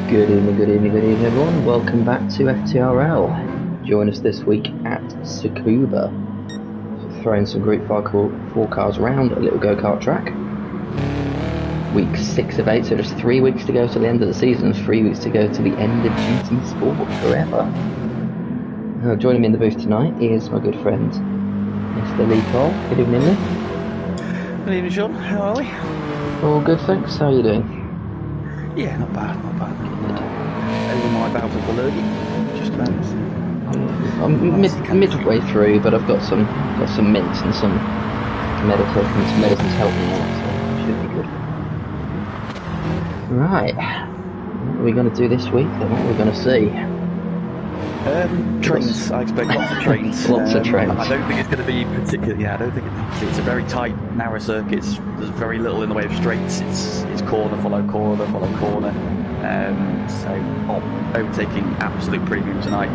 Good evening everyone. Welcome back to FTRL. Join us this week at Tskuba. So throwing some Group 4 cars around a little go-kart track. Week 6 of 8, so just 3 weeks to go to the end of the season, 3 weeks to go to the end of GT Sport forever. Joining me in the booth tonight is my good friend, Mr. Lee Cole. Good evening, Lee. Good evening, Sean. How are we? All good, thanks. How are you doing? Yeah, not bad. Over my bout of the lurgy, just about. I'm midway through, but I've got some mints and some medicines helping me out, so it should be good. Right, what are we going to do this week then? What are we going to see? Trains. I expect lots of trains. Lots of trains. I don't think it's going to be particularly. Yeah, I don't think it's a very tight, narrow circuit. There's very little in the way of straights. It's corner, follow corner, follow corner. So overtaking absolute premium tonight.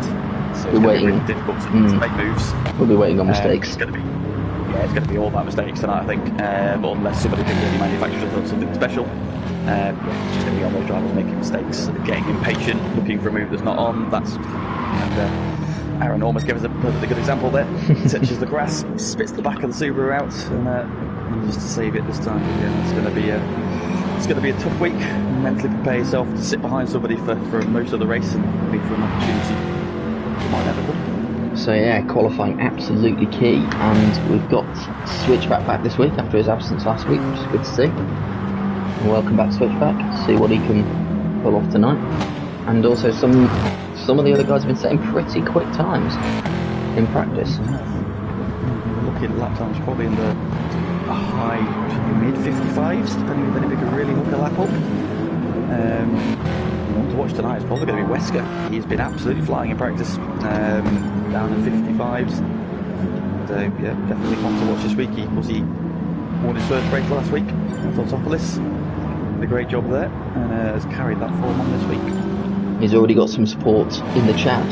So it's going to be really difficult to make moves. We'll be waiting on mistakes. It's going to be all about mistakes tonight, I think. Unless somebody thinks any manufacturers have something special. It's just going to be on those drivers making mistakes, getting impatient, looking for a move that's not on. And Aaron almost gave us a perfectly good example there. Touches the grass, spits the back of the Subaru out, and just to save it this time. Yeah, it's going to be a tough week. Mentally prepare yourself to sit behind somebody for most of the race and wait for an opportunity that might never come. So yeah, qualifying absolutely key, and we've got Switchback back this week after his absence last week, which is good to see. And welcome back, Switchback. See what he can pull off tonight, and also some of the other guys have been setting pretty quick times in practice. Looking at lap times probably in the high mid 55s, depending if anybody can really hook a lap up. One to watch tonight is probably going to be Wesker. He's been absolutely flying in practice, down in 55s. So yeah, definitely one to watch this week. He won his first race last week at Autopolis. Did a great job there, and has carried that form on this week. He's already got some support in the chat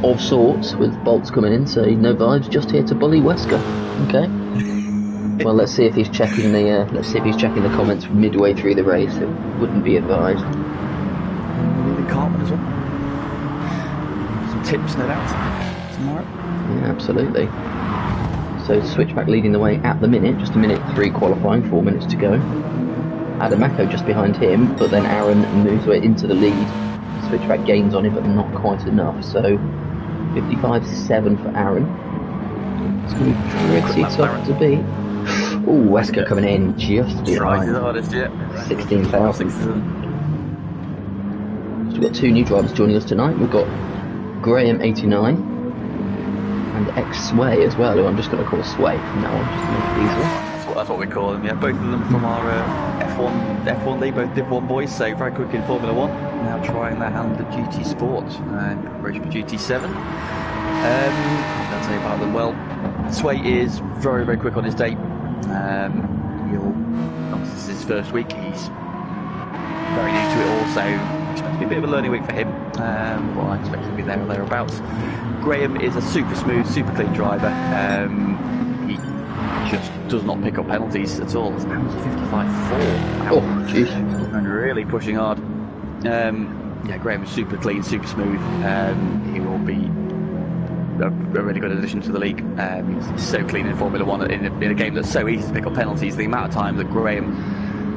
of sorts, with Bolts coming in saying no vibes, just here to bully Wesker. Okay. Well, let's see if he's checking the comments midway through the race. It wouldn't be advised. Leaving Cartman as well. Some tips, no doubt, tomorrow. Yeah, absolutely. So Switchback leading the way at the minute, just a minute 3 qualifying, 4 minutes to go. Adamako just behind him, but then Aaron moves away into the lead. Switchback gains on him, but not quite enough. So 55.7 for Aaron. It's going to be pretty tough to beat. Oh, Wesker coming in just behind. 16,000. So we've got 2 new drivers joining us tonight. We've got Graham 89 and X-Sway as well, who I'm just going to call Sway from now on, just to make it easier. That's what we call them, yeah. Both of them from our F1 league, both Div 1 boys, so very quick in Formula 1. Now trying their hand at GT Sport and preparation for GT7. I'll tell you about them. Well, Sway is very, very quick on his day. This is his first week. He's very new to it all, so expect to be a bit of a learning week for him. Well, I expect to be there or thereabouts. Graham is a super smooth, super clean driver. He just does not pick up penalties at all. It's now 55.4. Oh, jeez. And really pushing hard. Yeah, Graham is super clean, super smooth. He will be a really good addition to the league. He's so clean in Formula 1 in a game that's so easy to pick up penalties. The amount of time that Graham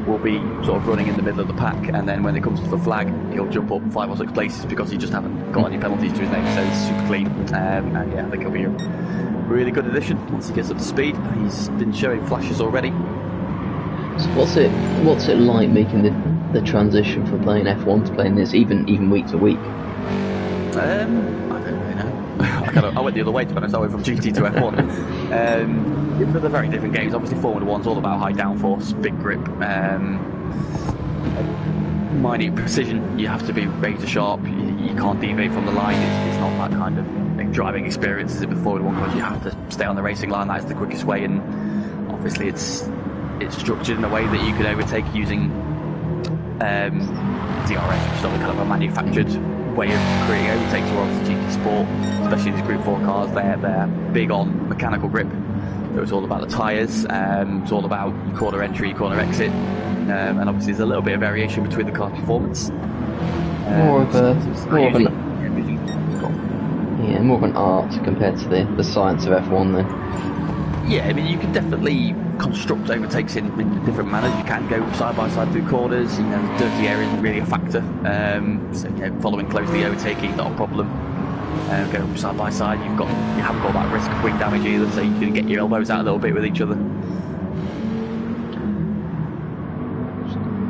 will be sort of running in the middle of the pack, and then when it comes to the flag, he'll jump up 5 or 6 places because he just hasn't got any penalties to his name. So he's super clean. And yeah, I think he'll be a really good addition once he gets up to speed. He's been showing flashes already. So what's it like making the transition from playing F1 to playing this, even week to week? I don't really know. I went the other way, to be honest. I went from GT to F1. They're very different games. Obviously, Formula 1's all about high downforce, big grip, minute precision. You have to be razor sharp. You can't deviate from the line. It's not that kind of driving experience as it with Formula 1, because you have to stay on the racing line. That's the quickest way, and obviously it's structured in a way that you can overtake using DRS, which is kind of a manufactured way of creating overtakes. Or obviously GT Sport, especially these Group 4 cars, they're big on mechanical grip. So it's all about the tyres, it's all about corner entry, corner exit, and obviously there's a little bit of variation between the car's performance. More of an Yeah, more of an art compared to the science of F1 then. Yeah, I mean, you can definitely construct overtakes in different manners. You can go side by side through corners. You know, dirty area isn't really a factor. So, you know, following closely overtaking, not a problem. Going side by side, you haven't got that risk of wing damage either, so you can get your elbows out a little bit with each other.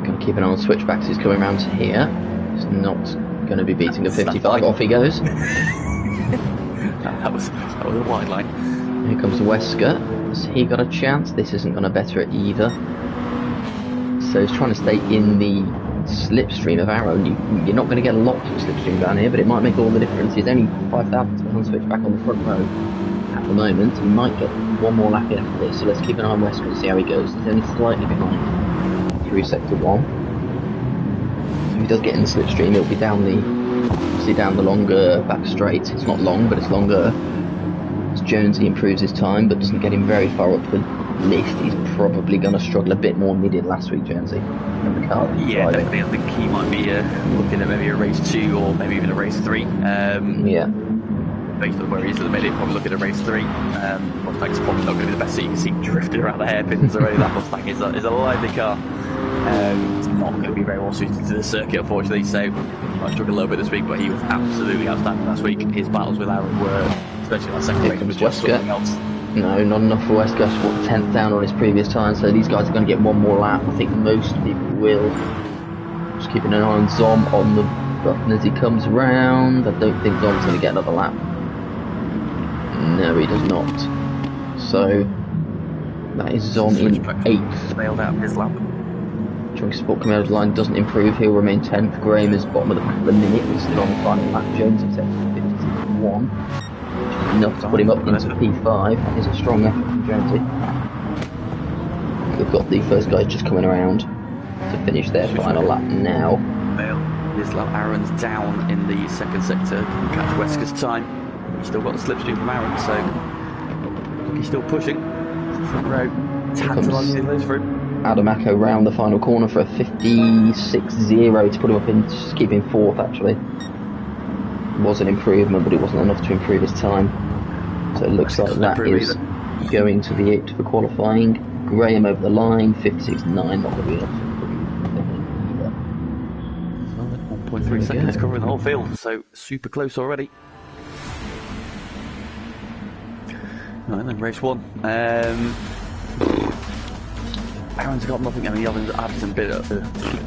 Going to keep an eye on switchbacks. He's coming around to here. He's not going to be beating a 55. Off he goes. that was a wide line. Here comes Wesker. Has he got a chance? This isn't going to better it either. So he's trying to stay in the slipstream of Aaron. You're not going to get a lot of slipstream down here, but it might make all the difference. He's only 5,000 on switch back on the front row at the moment. He might get one more lap in after this, so let's keep an eye on Wesker and see how he goes. He's only slightly behind through sector 1. So if he does get in the slipstream, it'll be down the longer back straight. It's not long, but it's longer. As Jonesy improves his time, but doesn't get him very far up the list, he's probably going to struggle a bit more than he did last week, Jonesy. Yeah, definitely. I think he might be looking at maybe a race 2 or maybe even a race 3. Yeah. Based on where he is at the minute, probably looking at race 3. Mustang's probably not going to be the best, so you can see drifting around the hairpins already. That Mustang is a lively car. It's not going to be very well suited to the circuit, unfortunately, so he might struggle a little bit this week, but he was absolutely outstanding last week. His battles with Aaron were, especially that second race, was just something else. No, not enough for Wesker. 10th down on his previous time, so these guys are going to get one more lap. I think most people will. Just keeping an eye on Zom on the button as he comes around. I don't think Zom's going to get another lap. No, he does not. So that is Zom in 8th. Bailed out his lap. Chunky Sport coming out of the line doesn't improve. He'll remain 10th. Graham is bottom of the pack at the minute. He's still on the final lap. Jones is 56.1. Enough to put him up into P5. That is a strong effort from Jonesy. We've got the first guys just coming around to finish their final lap now. His lap. Aaron's down in the second sector. Can catch Wesker's time. He's still got the slipstream from Aaron, so he's still pushing. Front row. Tantalising those through. Adamako round the final corner for a 56.0 to put him up in, just keep him 4th actually. It was an improvement, but it wasn't enough to improve his time. So it looks like that is going to the 8 for qualifying. Graham over the line, 56.9, not going to be enough. 1.3 seconds covering the whole field, so super close already. Right, then race 1. Aaron's got nothing. I mean,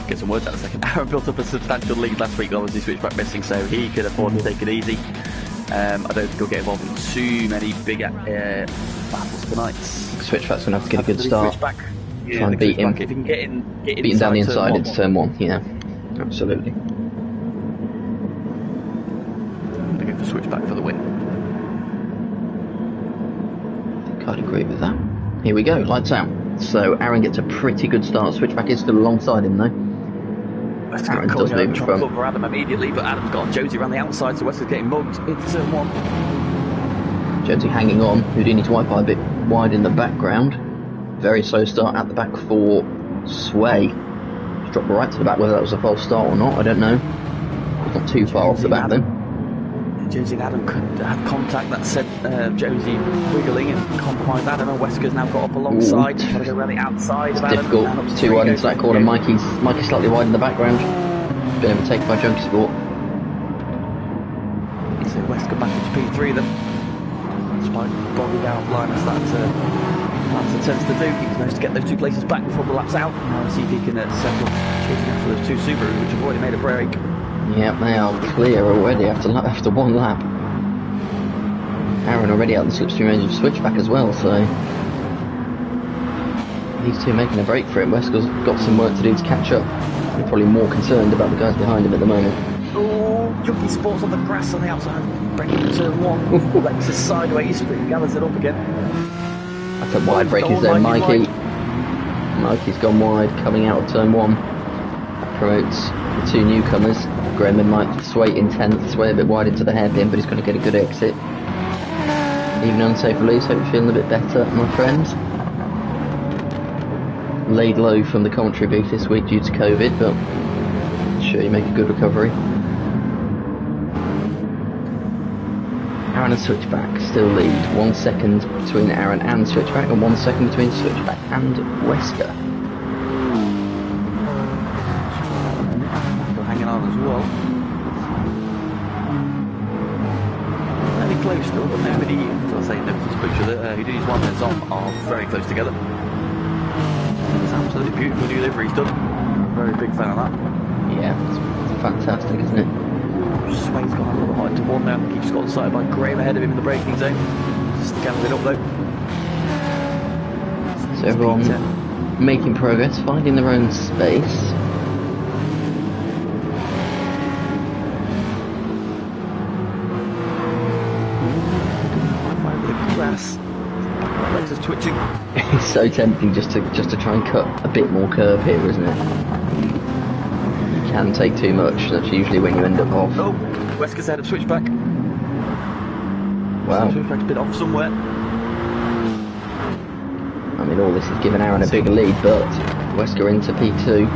get some words out in a second. Aaron built up a substantial lead last week, obviously switchback missing, so he could afford to take it easy. I don't think he'll get involved in too many big battles tonight. Switchback's going to have to get a good start. Yeah, try and beat him. If he can get in down the inside into turn 1, yeah. Absolutely. I'm going to go for switchback for the win. I think I'd agree with that. Here we go, lights out. So Aaron gets a pretty good start. Switchback is still alongside him though. Aaron does move from cover Adam immediately, but Adam's got Josie around the outside, so Wesker's getting mugged into turn 1. Josie hanging on. Houdini to wipe by a bit wide in the background. Very slow start at the back for Sway. He's dropped right to the back. Whether that was a false start or not, I don't know. He's not too far off the back then. Josie and Adam could have contact that said Josie wiggling and compromised Adam, and Wesker's now got up alongside. Trying to go around the outside of Adam. Difficult. Too wide into that corner. Mikey's slightly wide in the background. Been overtaken by Junkie Sport. So Wesker back into P3 then. Despite bogging out line as that tends to do, he managed to get those 2 places back before the lap's out. Now see if he can settle chasing after those 2 Subarus, which have already made a break. Yep, they are clear already after 1 lap. Aaron already out the slipstream range of switchback as well, so these two making a break for it. Wesker's got some work to do to catch up. They're probably more concerned about the guys behind him at the moment. Oh, Junkie Sports on the grass on the outside, breaking into turn 1. Lex is sideways, but he gathers it up again. That's a wide break, is there, Mikey? Mikey's gone wide, coming out of turn 1. That promotes the 2 newcomers. Graham and Mike Sway in 10th, Sway a bit wide into the hairpin, but he's going to get a good exit. Even unsafe release, hope you're feeling a bit better, my friends. Laid low from the commentary booth this week due to COVID, but sure you make a good recovery. Aaron and Switchback still lead. 1 second between Aaron and Switchback, and 1 second between Switchback and Wesker. Still hanging on as well. Very close still, but nobody, as I say, nobody's picture who did his one minutes on are very close together. It's absolutely beautiful delivery he's done. Very big fan of that. Yeah, it's fantastic, isn't it? Sway's gone a little high to one now. He just got sighted by Graham ahead of him in the braking zone. Just to gather it up though. So everyone making progress, finding their own space. Grass. My legs are twitching. It's so tempting just to try and cut a bit more curve here, isn't it? You can take too much. That's usually when you end up off. Oh, Wesker's ahead of Switchback. Wow. So Switchback's a bit off somewhere. I mean, all this has given Aaron a bigger lead, but Wesker into P2.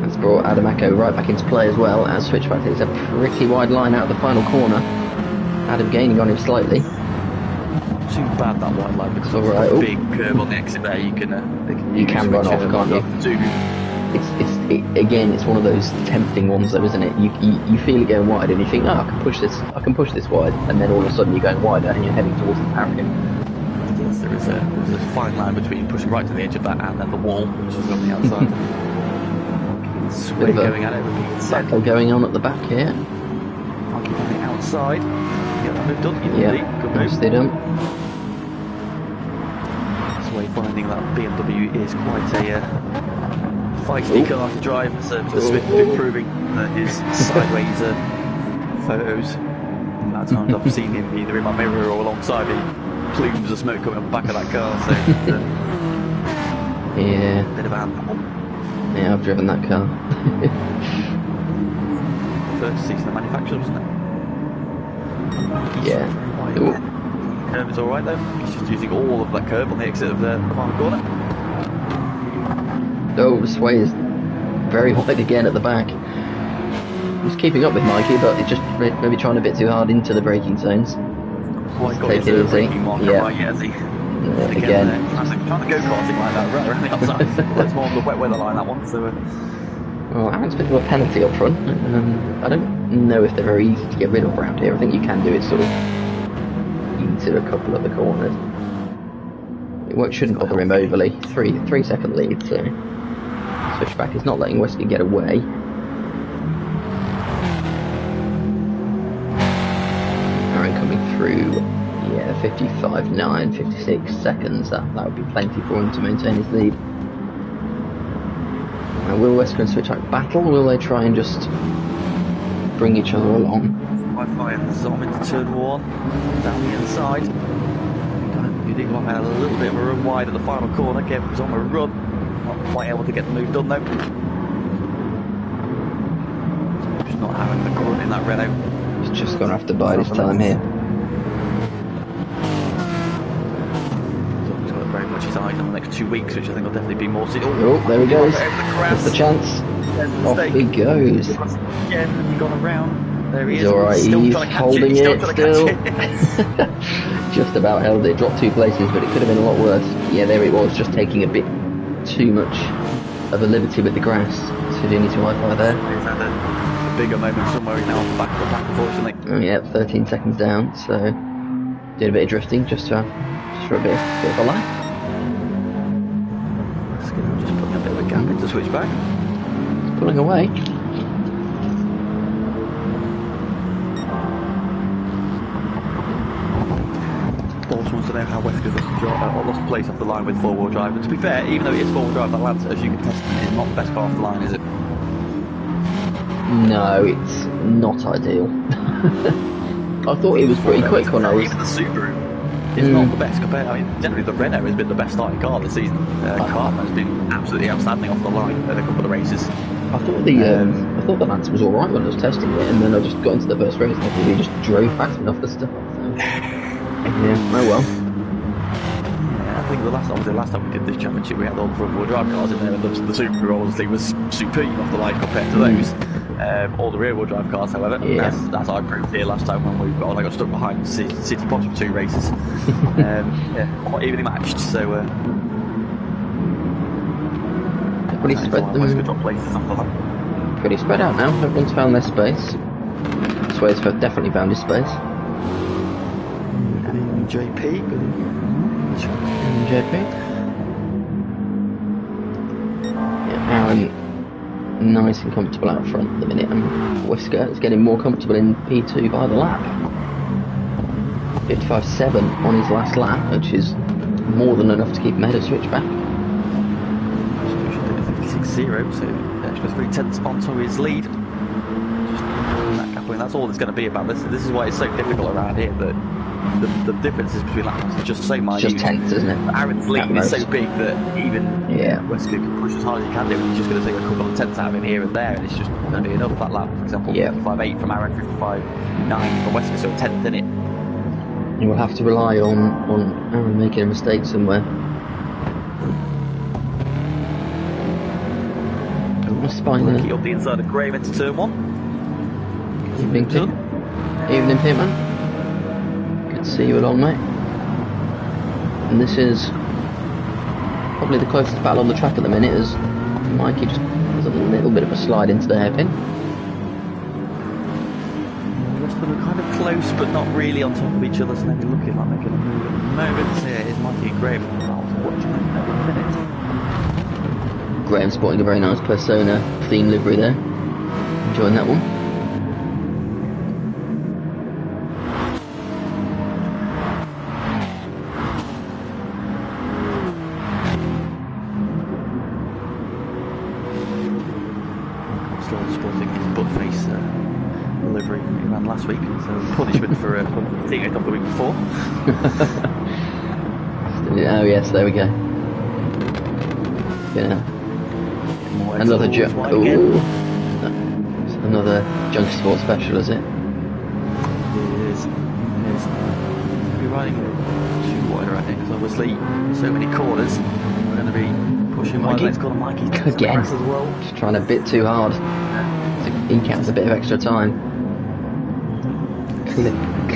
That's brought Adamako right back into play as well, as Switchback takes a pretty wide line out of the final corner. Adam gaining on him slightly. Too bad that white line because of right. a big curve on the exit there. You can run off, can't you? Again, it's one of those tempting ones, though, isn't it? You feel it going wide, and you think, oh, I can push this wide, and then all of a sudden you're going wider, and you're heading towards the barrier. Yes, there's a fine line between pushing right to the edge of that and then the wall, which is on the outside. Sway going at it, battle going on at the back here. Monkey on the outside. Get that move done. Yeah, nicely done. Sway finding that BMW is quite a feisty car to drive, so Mr. Smith has been proving his sideways photos. The amount of times I've seen him either in my mirror or alongside me, plumes of smoke coming on the back of that car, so yeah, bit of a hand. Yeah, I've driven that car. First season of manufacture, wasn't it? Yeah. Curve is alright though, he's just using all of that curve on the exit of the final corner. Oh, Sway is very wide again at the back. He's keeping up with Mikey, but he's just maybe trying a bit too hard into the braking zones. Take it easy. Yeah. Again, trying to go karting like that right around the outside. It's more on the wet weather line, that one. So. Well, Aaron's been to a penalty up front. I don't know if they're very easy to get rid of around here. I think you can do it sort of into a couple of the corners. It shouldn't bother him overly. 3 second lead, so Switchback is not letting Wesker get away. Aaron coming through, yeah, 55.9, 56 seconds. That would be plenty for him to maintain his lead. Now, will Wesker and Switchback battle, or will they try and just bring each other along? Wi-Fi and Zom into turn 1, down the inside. You think I had a little bit of a run wide at the final corner. Kevin was on a run, not quite able to get the move done though. Just not having the grunt in that Renault. He's just going to have to bide his time here. He's got very much his eyes on the next 2 weeks, which I think will definitely be more suitable. Oh, there he goes. That's the chance. Off he goes. Again, and he gone around. There he is. He's alright, he's holding it still. Just about held it, dropped 2 places, but it could have been a lot worse. Yeah, there it was, just taking a bit too much of a liberty with the grass. So do need to Wi-Fi there. He's had a bigger moment somewhere, he's now off the back of the pack, unfortunately. Oh yeah, 13 seconds down, so did a bit of drifting just for a bit of a laugh. Just putting a bit of a gap into Switchback. It's pulling away. Boss wants to know how Wesker's lost place off the line with 4-wheel drive. And to be fair, even though it is 4-wheel drive, that Lancer, as you can testament, is not the best car off the line, is it? No, it's not ideal. I thought it was pretty quick when I was... Even the Subaru is not the best compared. I mean, generally the Renault has been the best starting car this season. Cartman's been absolutely outstanding off the line at a couple of races. I thought the Lancer was alright when I was testing it, and then I just got into the first race and I thought he just drove past me off the start. So. Yeah, oh well. Yeah, think the last time we did this championship, we had all the front-wheel drive cars in there, and the Subaru obviously was supreme off the line compared to those. All the rear-wheel drive cars, however, as I proved here last time when I got stuck behind City Posh for 2 races. Quite evenly matched. So pretty spread them. Pretty spread out now. Everyone's found their space. Sway's definitely found his space. JP. Yeah, Aaron, nice and comfortable out front at the minute, and Whisker is getting more comfortable in P2 by the lap. 55.7 on his last lap, which is more than enough to keep him ahead of Switchback. 56.0, so Ashton's very tense onto his lead. Just that gap, that's all there's going to be about this. This is why it's so difficult around here, that the differences between laps are just so minute. Just tense, isn't it? Aaron's lead is so big that even Wesker can push as hard as he can do. He's just going to take a couple of tenths out of him here and there, and it's just going to be enough that lap. For example, 55.8 from Aaron, 55.9 from Wesker, so a tenth in it. You will have to rely on Aaron making a mistake somewhere. Lucky up the inside of Graham into turn 1. Evening, Pitman. Good to see you along, mate. And this is probably the closest battle on the track at the minute, as Mikey just has a little bit of a slide into the hairpin. The rest of them are kind of close, but not really on top of each other, so they're looking like they're going to move at the moment. So yeah, here's Mikey and Graham. I'll watch them in a minute. Graham sporting a very nice Persona theme livery there. Enjoying that one. Still sporting his butt face livery he ran last week, so punishment for seeing it a couple of weeks before. Oh yes, there we go. Yeah. Another another Junk Sport special, is it? It is. We're riding too wide right here because obviously so many corners. We're going to be pushing wide. Let's go to Mikey again. As well. Just trying a bit too hard to eke out a bit of extra time.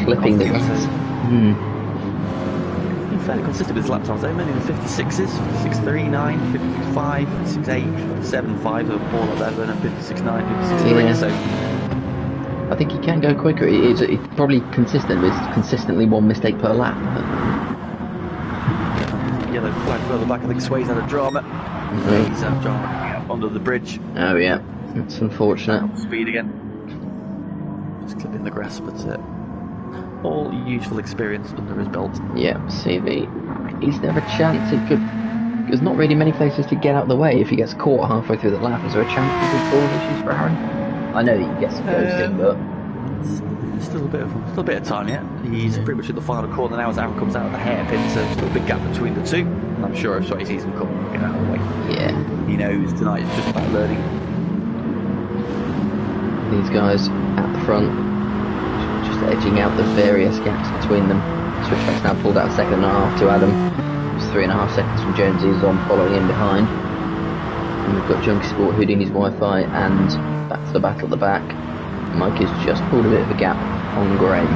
Clipping the grass. Fairly consistent with his lap times, though. Many of the 56s, 56.3, 9, 55, 58, 57.5 are all 11, and 56.9, 56.3. So I think he can go quicker. It's probably consistent with consistently one mistake per lap. Yellow flag further back. I think Sway's had a drama. He's had a drama under the bridge. Oh yeah, that's unfortunate. Speed again. Just clipping the grass, but all useful experience under his belt. Yeah, CV. Is there a chance it could... There's not really many places to get out of the way if he gets caught halfway through the lap. Is there a chance he could cause issues for Aaron? I know that he gets some ghosting, but... Still a bit of time yet. He's pretty much at the final corner now as Aaron comes out of the hairpin, so still a big gap between the two. And I'm sure if Sway sees him come, get out of the way. Yeah. He knows tonight is just about learning. These guys at the front, just edging out the various gaps between them. Switchback's now pulled out a second and a half to Adam. It's 3.5 seconds from Jonesy's on following in behind. And we've got Junkie Sport, Houdini's Wi-Fi, and back to the battle at the back. Mike has just pulled a bit of a gap on Graham.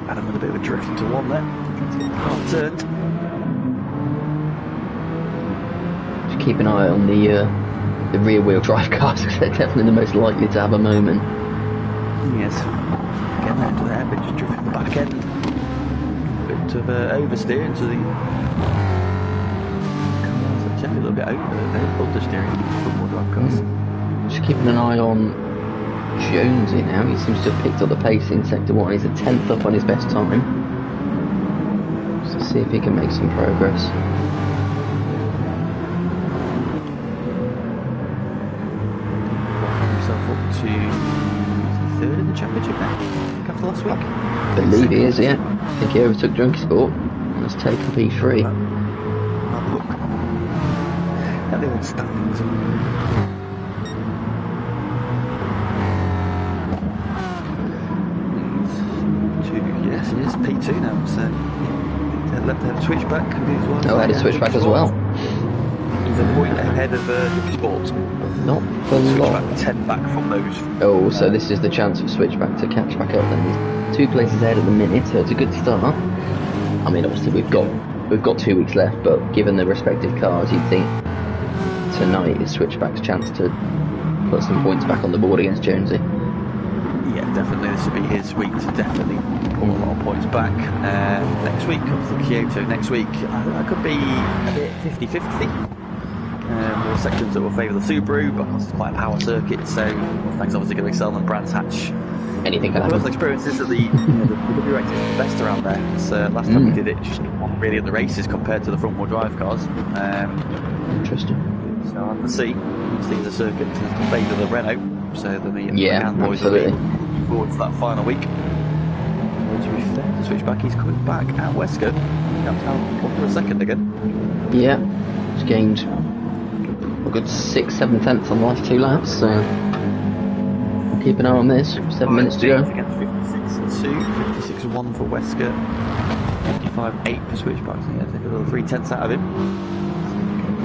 Adam with a bit of a drift into one there. Car turned. Just keep an eye on the rear wheel drive cars, because they're definitely the most likely to have a moment. Yes. Getting out to there, but just drifting the back end. Bit of oversteer into the... a little bit over there, understeering for more drive cars. Just keeping an eye on Jonesy now. He seems to have picked up the pace in sector 1. He's a 10th up on his best time. Just to see if he can make some progress. Himself up to 3rd in the championship now, after last week. I believe he is, yeah. I think he overtook Junkie Sport and has taken P3. At the old standings. He is P2 now, so yeah, left hand switchback. Oh, had a switchback as well. He's a point ahead of Sport. Not for long. 10 back from those. Oh, so this is the chance for switchback to catch back up then. He's 2 places ahead at the minute, so it's a good start. I mean, obviously we've got 2 weeks left, but given the respective cars, you'd think tonight is switchback's chance to put some points back on the board against Jonesy. Yeah, definitely. This will be his week to definitely pull a lot of points back. Next week, obviously Kyoto next week, that could be a bit 50-50. More sections that will favour the Subaru, but it's quite a power circuit, so Mustang's obviously going to excel and Brands Hatch. Anything can happen. Personal experiences of the WX is the best around there. Last time we did it, just not really in the races compared to the front-wheel drive cars. Interesting. So I can see the circuit to favour the Renault. So the boys are looking forward to that final week. To be fair, to switch back, he's coming back at Wesker. Comes down for a second again. Yeah, he's gained a good 6-7 tenths on the last 2 laps, so we'll keep an eye on this. 7 minutes to go. 56.2, 56.1 for Wesker, 55.8 for switchback. So yeah, take a little 3 tenths out of him.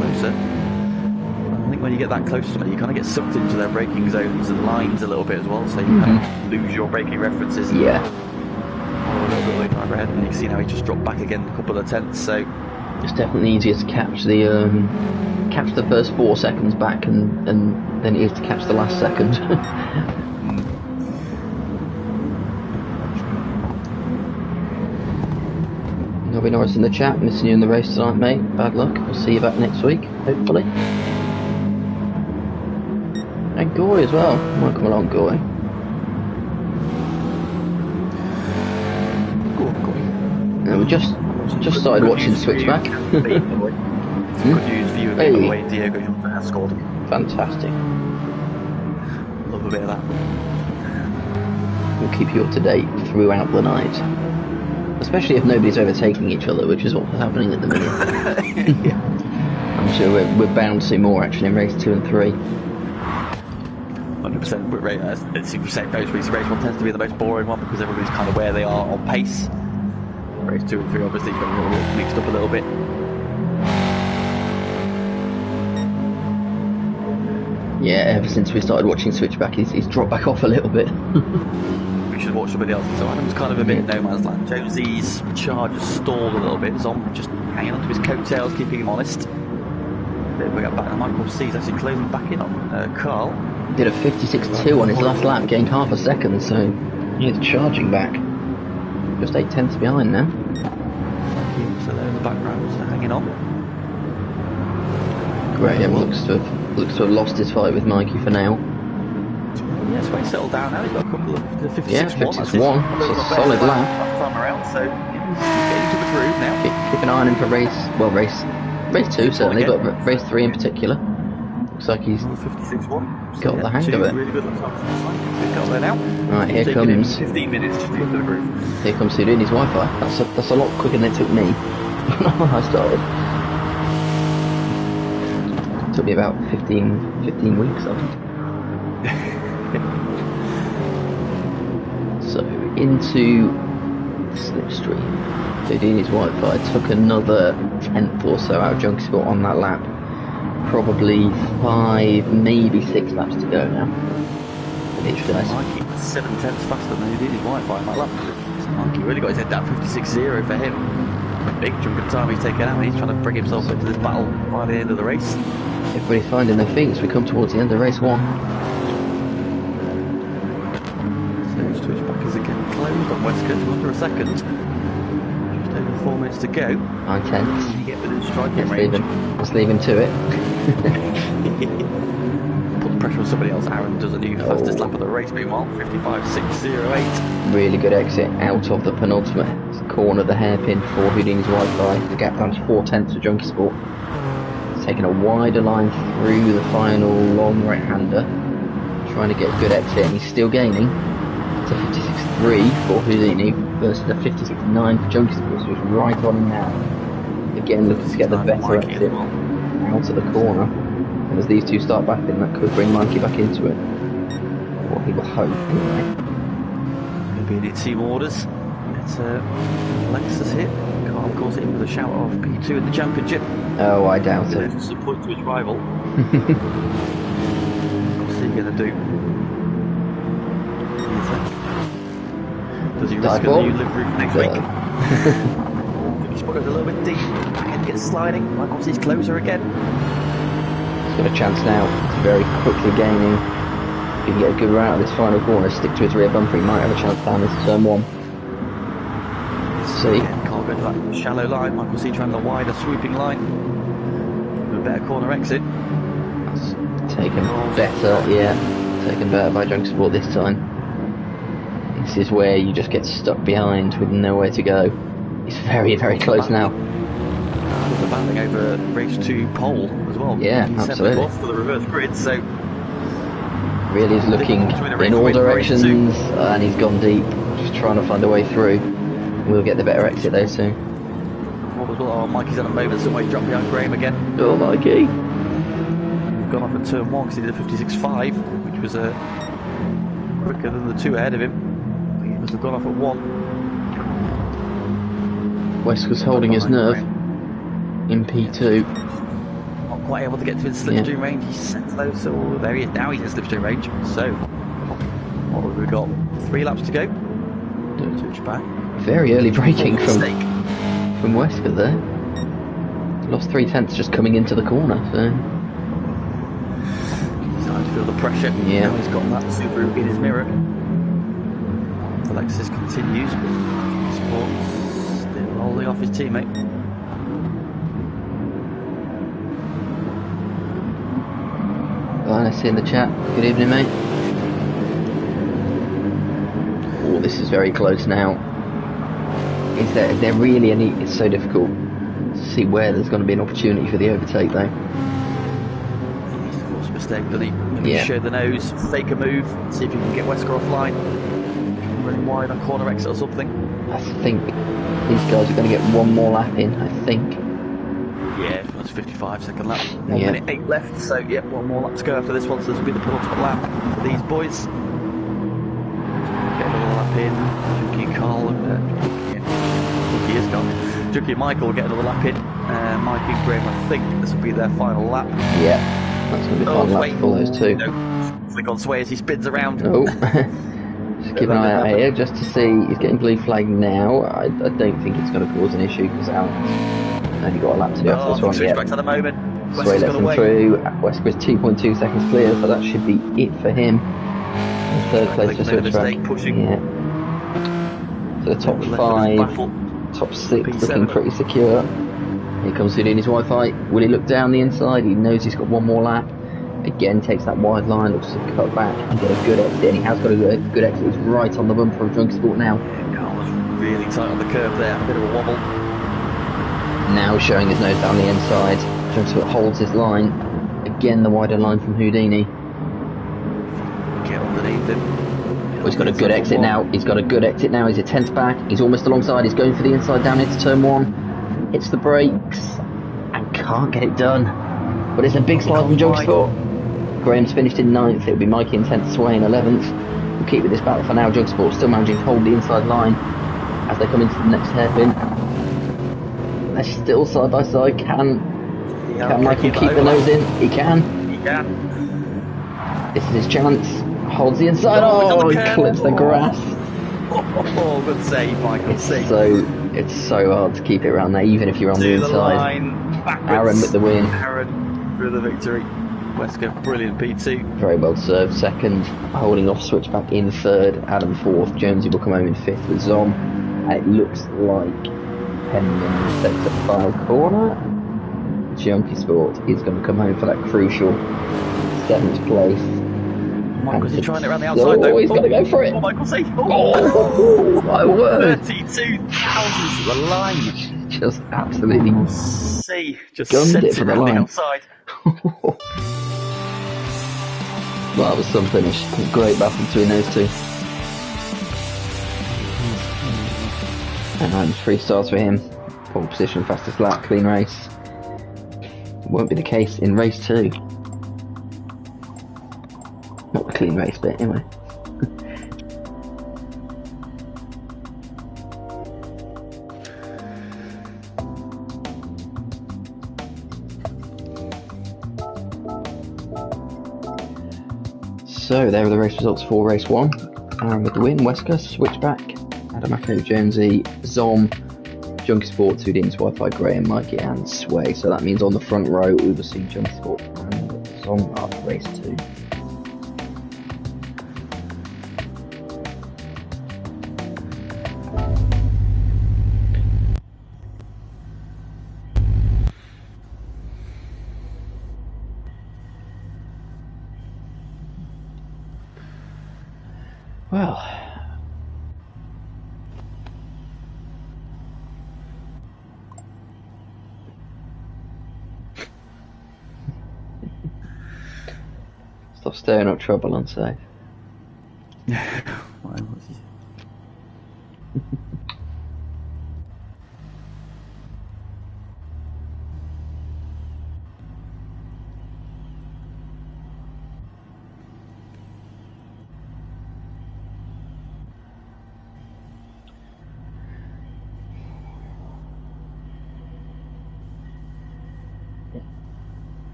Closer. I think when you get that close to somebody, you kind of get sucked into their braking zones and lines a little bit as well, so you kind of lose your braking references. Yeah. A little bit like ahead, and you can see now he just dropped back again a couple of tenths. So it's definitely easier to catch the first 4 seconds back, and than it is to catch the last second. Nobby Norris in the chat, missing you in the race tonight, mate. Bad luck. We'll see you back next week, hopefully. And Goy as well. Welcome along, Goy. And we just started watching Switchback. Good news for you, by the way. Diego Jumper has scored. Fantastic. Love a bit of that. We'll keep you up to date throughout the night. Especially if nobody's overtaking each other, which is what's happening at the minute. Yeah. I'm sure we're bound to see more action in race 2 and 3. 100%. It seems to say race 1 tends to be the most boring one because everybody's kind of where they are on pace. Race 2 and 3 obviously got a little mixed up a little bit. Yeah, ever since we started watching Switchback, he's dropped back off a little bit. We should watch somebody else. So Adam's kind of a bit no man's land. Jonesy's charge has stalled a little bit. Zom just hanging onto his coattails, keeping him honest. We got back, and Michael C's actually closing back in on Carl. Did a 56.2 on his last lap, gained half a second, so he's charging back. Just 8 tenths behind now. So they're in the background, so hanging on. Graham looks to have lost his fight with Mikey for now. Yeah, so he's settled down now. He's got a couple of 56.1. Yeah, 56.1. It's a solid lap. Time around, so he's getting to the groove now. Keep an eye on him for race 2 certainly, but race 3 in particular. Looks like he's 56.1. got the hang of it. Really good got there now. Right, here comes 15 minutes to get to the groove. Here comes Houdini's Wi-Fi. That's a lot quicker than it took me when I started. It took me about 15 weeks, I think. So into slipstream. Houdini's Wi-Fi took another tenth or so out of Junkie Sport on that lap. Probably 5, maybe 6 laps to go now. These guys. Mikey 7 tenths faster than Houdini's Wi-Fi on that lap. So Mikey really got his head down. 56.0 for him. A big chunk of time he's taken out, and he's trying to bring himself into this battle by the end of the race. Everybody's finding their feet as we come towards the end of race 1. Switchback is again closed on Wesker to under a second. Just over 4 minutes to go. 9 tenths. You get within striking range. Let's leave him to it. Put the pressure on somebody else. Aaron does a new fastest lap of the race meanwhile. 55.608. Really good exit out of the penultimate corner, the hairpin for Houdini's Wi-Fi. The gap down to 4 tenths for Junkie Sport. He's taking a wider line through the final long right-hander. Trying to get a good exit, and he's still gaining. It's a 56.3 for Houdini versus a 56.9 for Junkie Sport, so he's right on him now. Again, looking to get the better exit out of the corner. And as these two start back in, that could bring Mikey back into it. What he will hope, anyway. He'll be in team orders. It's Lexus here. Carl, of course, in with a shout of P2 in the championship. Oh, I doubt it. Some point to his rival. What's he going to do? Does he risk a new livery for next week? He's spotted a little bit deep. Again, gets sliding. Michael sees closer again. He's got a chance now. He's very quickly gaining. If he can get a good route of this final corner, stick to his rear bumper, he might have a chance down this turn 1. Let's see. Again, can't go to that shallow line. Michael C trying the wider swooping line. With a better corner exit. That's taken better, yeah. Taken better by Drunk Sport this time. This is where you just get stuck behind with nowhere to go. It's very, very close now. There's a battling over race 2 pole as well. Yeah, absolutely. For the reverse grid, so really is looking in all directions, and he's gone deep, just trying to find a way through. We'll get the better exit though soon. Oh, Mikey's at a moment, somewhere dropped behind Graham again. Oh, Mikey! We've gone off at turn 1 because he did a 56.5, which was quicker than the 2 ahead of him. He must have gone off at 1. West was holding his nerve in P2. Not quite able to get to his slipstream range. He's set low, so there he is. Now he's in slipstream range. So, what have we got? 3 laps to go. Switch back. Very early braking from Wesker there. Lost 3/10 just coming into the corner. So he's starting to feel the pressure. Yeah. Now he's got that Subaru in his mirror. The Lexus continues, but Sports still holding off his teammate. I see in the chat. Good evening, mate. Oh, this is very close now. Is there really any? It's so difficult to see where there's going to be an opportunity for the overtake, though. He's of course a mistake, but he show the nose, fake a move, see if you can get Wesker offline. Running wide on corner exit or something. I think these guys are going to get one more lap in. I think. Yeah, that's 55-second lap. 1 minute 8 left, so yeah, one more lap to go after this one, so this will be the penultimate lap for these boys. Get another lap in. Junkie Carl, Junkie is gone. Junkie Michael will get another lap in. Mikey and Graham, I think this will be their final lap. Yeah, that's going to be the final lap for those two. No. Flick on Sway as he spins around. Oh. Just keep an eye out here just to see. He's getting blue flag now. I don't think it's going to cause an issue because Alex only got a lap to do after this one. Switch back to the moment. Sway lets him through. Wesker is 2.2 seconds clear, so that should be it for him. In third place for Switchback. Yeah. So the top 5, top 6 looking pretty secure. Here comes Houdini's Wi-Fi. Will he look down the inside? He knows he's got one more lap. Again, takes that wide line, looks to cut back and get a good exit. And he has got a good exit. He's right on the bumper of Drunk Sport now. Carl was really tight on the curve there, a bit of a wobble. Now showing his nose down the inside. Drunk Sport holds his line. Again, the wider line from Houdini. Get underneath him. Oh, he's got a good exit now. He's got a good exit now. He's a tenth back. He's almost alongside. He's going for the inside down into turn 1. Hits the brakes and can't get it done. But it's a big slide from Drunk Sport. Graham's finished in 9th. It'll be Mikey in 10th, Sway in 11th. We'll keep with this battle for now. Drunk Sport still managing to hold the inside line as they come into the next hairpin. They're still side by side. Can Mikey keep the nose in? He can. He can. This is his chance. Holds the inside. Oh, he clips the grass. Oh, good save, Michael. It's so hard to keep it around there, even if you're on the inside. Line, Aaron with the win. Aaron for the victory. Wesker, brilliant P2. Very well served. Second, holding off Switchback in 3rd. Adam 4th. Jonesy will come home in 5th with Zom. And it looks like Penman takes a final corner. Junkie Sport is going to come home for that crucial 7th place. Michael's trying it around the outside though. Oh, he's going to go for it. Oh, Michael safe. Oh, my word. 32,000 to the line. Just absolutely just gunned it for the line. Outside. Well, that was some finish. Great battle between those two. And 3 stars for him. Pole position, fastest lap, clean race. Won't be the case in race 2. Not the clean race bit, anyway. So there are the race results for race 1. And with the win, Wesker, Switchback, Adamako, Jonesy, Zom, Junkie Sports, Houdini's Wi-Fi, Graham, Mikey and Sway. So that means on the front row we will see Junkie Sport and Zom after race 2. Well, stop stirring up trouble on safe. Why was he?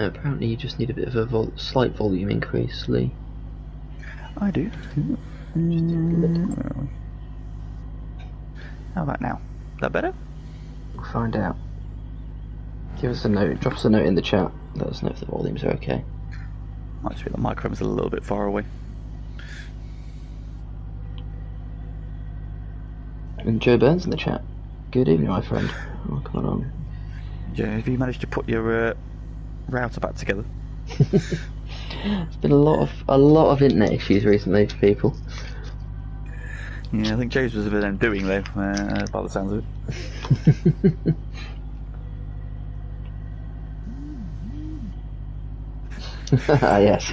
Apparently you just need a bit of a slight volume increase, Lee. I do. How about now? Is that better? We'll find out. Give us a note, drop us a note in the chat, let us know if the volumes are okay. Might just be the microphone's a little bit far away. And Joe Burns in the chat. Good evening, my friend. What's going on? Joe, have you managed to put your router back together? There's been a lot of internet issues recently for people. Yeah, I think Joe's was a bit undoing though, by the sounds of it. Yes.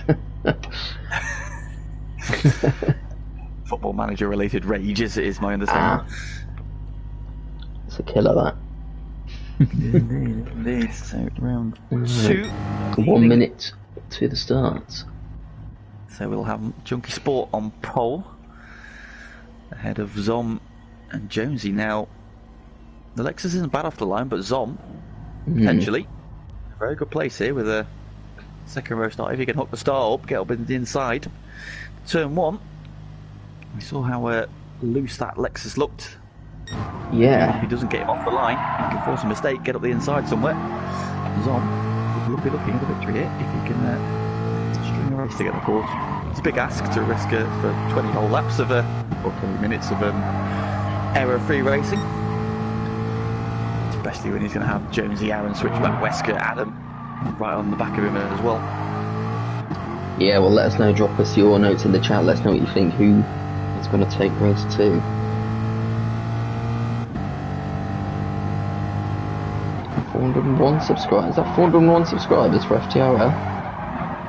Football manager related rage is my understanding. It's a killer, that. Indeed. So round 2. 1 minute to the start. So we'll have Junkie Sport on pole ahead of Zom and Jonesy. Now the Lexus isn't bad off the line, but Zom potentially a very good place here with a second row start. If you can hook the start up, get up in the inside. Turn 1, we saw how loose that Lexus looked. Yeah. If he doesn't get him off the line, he can force a mistake, get up the inside somewhere. Zom will be looking at the victory here if he can string a race together, of course. It's a big ask to risk for 20 whole laps of or 20 minutes of error-free racing. Especially when he's going to have Jonesy, Aaron, Switchback, Wesker, Adam right on the back of him as well. Yeah, well, let us know, drop us your notes in the chat, let us know what you think, who is going to take race 2. 401 subscribers. Is that 401 subscribers for FTRL?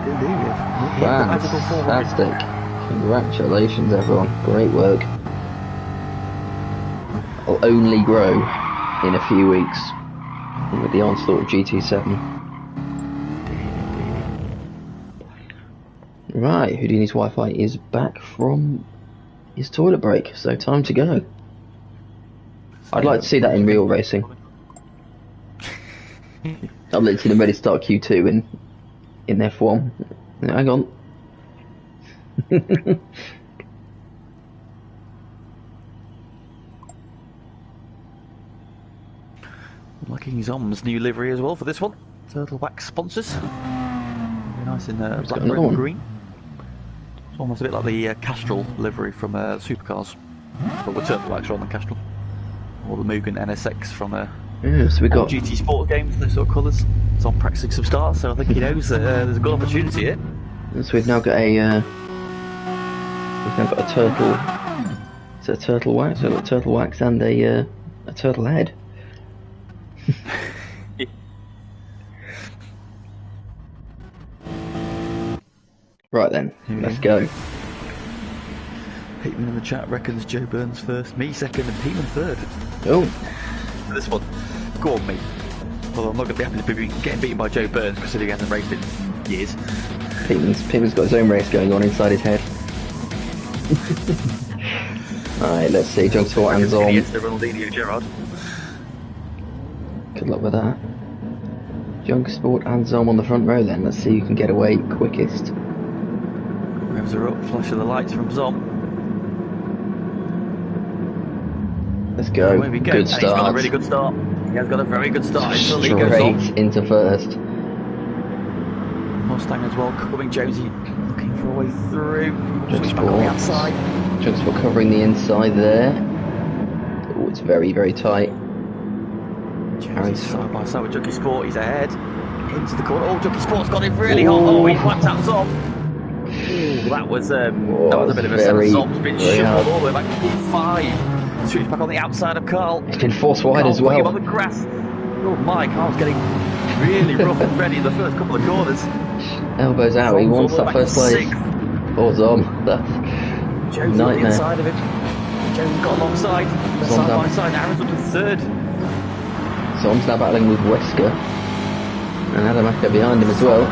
Indeed. Fantastic. Congratulations, everyone. Great work. I'll only grow in a few weeks with the onslaught of GT7. Right, Houdini's Wi-Fi is back from his toilet break, so time to go. I'd like to see that in real racing. I'd like to see them ready to start Q2 in F1. Hang on. Liking Zom's new livery as well for this one. Turtle wax sponsors. Very nice in black, red and green. It's almost a bit like the Castrol livery from Supercars. But with turtle wax rather than Castrol. Or the Mugen NSX from yeah, so we got GT Sport games, those sort of colours. It's on practicing some starts, so I think he knows that there's a good opportunity here. So we've now got a turtle. It's a turtle wax. So we've got turtle wax and a turtle head. Right then, let's go. Peatman in the chat reckons Joe Burns first, me second, and Peatman third. Oh, This one, go on, mate. Well, I'm not going to be happy to be getting beaten by Joe Burns considering he hasn't raced in years. Peatman's got his own race going on inside his head. Alright, let's see. Junk Sport and Zom. Good luck with that. Junk Sport and Zom on the front row then. Let's see who can get away quickest. Revs are up, flash of the lights from Zom. Let's go. There we go. Good start. He's got a really good start. He has got a very good start. Straight into first. Mustang as well, coming. Josie looking for a way through. Junk Switch back on the outside. Junk Sport covering the inside there. Oh, it's very, very tight. Josie side by side with Junkie Sport. He's ahead. Into the corner. Oh, Junkie Sport's got it really hot. Oh, he whacked out Zom. That was a bit of a set. Zom's been shuffled all the way back to P5. Switch back on the outside of Carl. It's been forced wide as well. On the grass. Oh my, Carl's getting really rough and ready in the first couple of corners. Elbows out, he wants that first place. Oh, Zom, that's Jones on the inside of him. Jones got alongside. Side by side, Aaron's up to third. Zom's now battling with Wesker. And Adamaka behind him as well.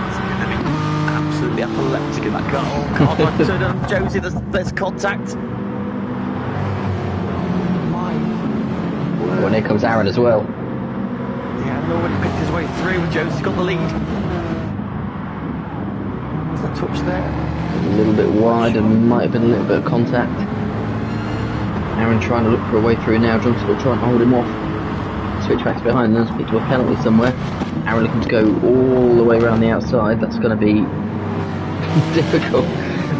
Absolutely epileptic in that car. Oh, Carl trying to turn on Josie, there's contact. Oh, and here comes Aaron as well. Yeah, already picked his way through with Josie's got the lead. Was that touch there? A little bit wide and might have been a little bit of contact. Aaron trying to look for a way through now. Johnson will try and hold him off. Switchback's behind them, speak to a penalty somewhere. Aaron looking to go all the way around the outside. That's going to be difficult.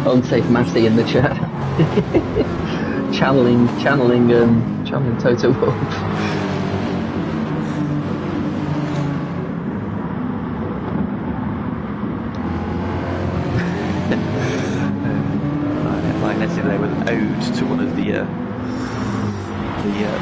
Unsafe Massey in the chat. channeling Toto Wolff. There with an ode to one of the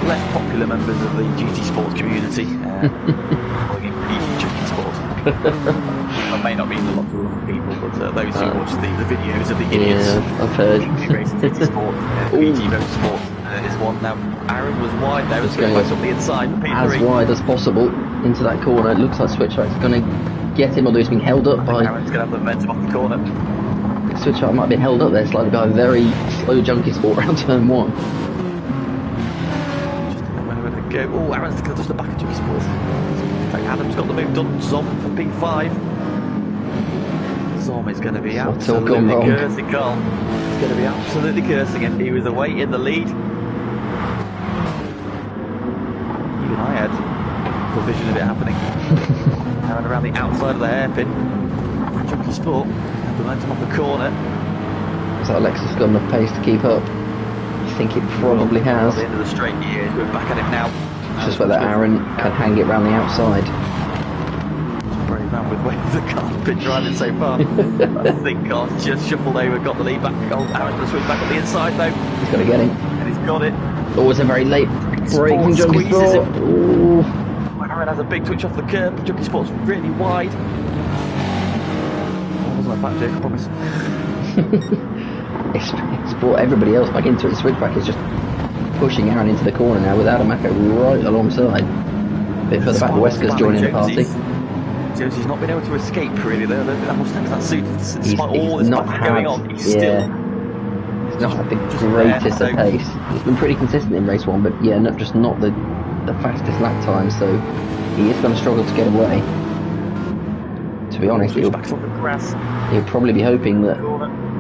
less popular members of the GT Sports community, calling him GT Sports. That may not mean a lot to a lot of people, but those who watch the videos of the idiots, yeah, I've heard. GT Sport, BG Motorsport is one. Now Aaron was wide there, was going up the inside. As wide as possible into that corner. It looks like Switchback's going to get him, although he's being held up by. Aaron's going to have the momentum off the corner. Switchback might be held up there slightly by a very slow Junkie Sport around turn 1. Go. Oh, Aaron's just the back of Junkie Sport. Adam's got the move done. Zom for P5. Zom is going to be absolutely cursing Carl. He's going to be absolutely cursing him. He was away in the lead. Even I had a vision of it happening. Aaron around the outside of the hairpin. Junkie Sport. The momentum off the corner. Has that Lexus got enough pace to keep up? I think it probably has. At the end of the straight here, we're back at it now. It's just whether Aaron can hang it round the outside. Brave man with where the car's been driving so far. I think Carl's just shuffled over, got the lead back. Oh, Aaron's going to swing back on the inside though. He's going to get him. And he's got it. Oh, it's a very late break from Junkie Sport. Aaron has a big twitch off the curb. Junkie Sport's really wide. I back, Jake, I promise. It's brought everybody else back into it. Switchback is just pushing Aaron into the corner now with Adamaka right alongside. A bit further back, Wesker's joining the party. Josie's not been able to escape really. That Mustang's that suit. Despite all this going on, he's still. He's not had the greatest of pace. He's been pretty consistent in race 1, but yeah, not the fastest lap time, so he is going to struggle to get away. To be honest, he'll probably be hoping that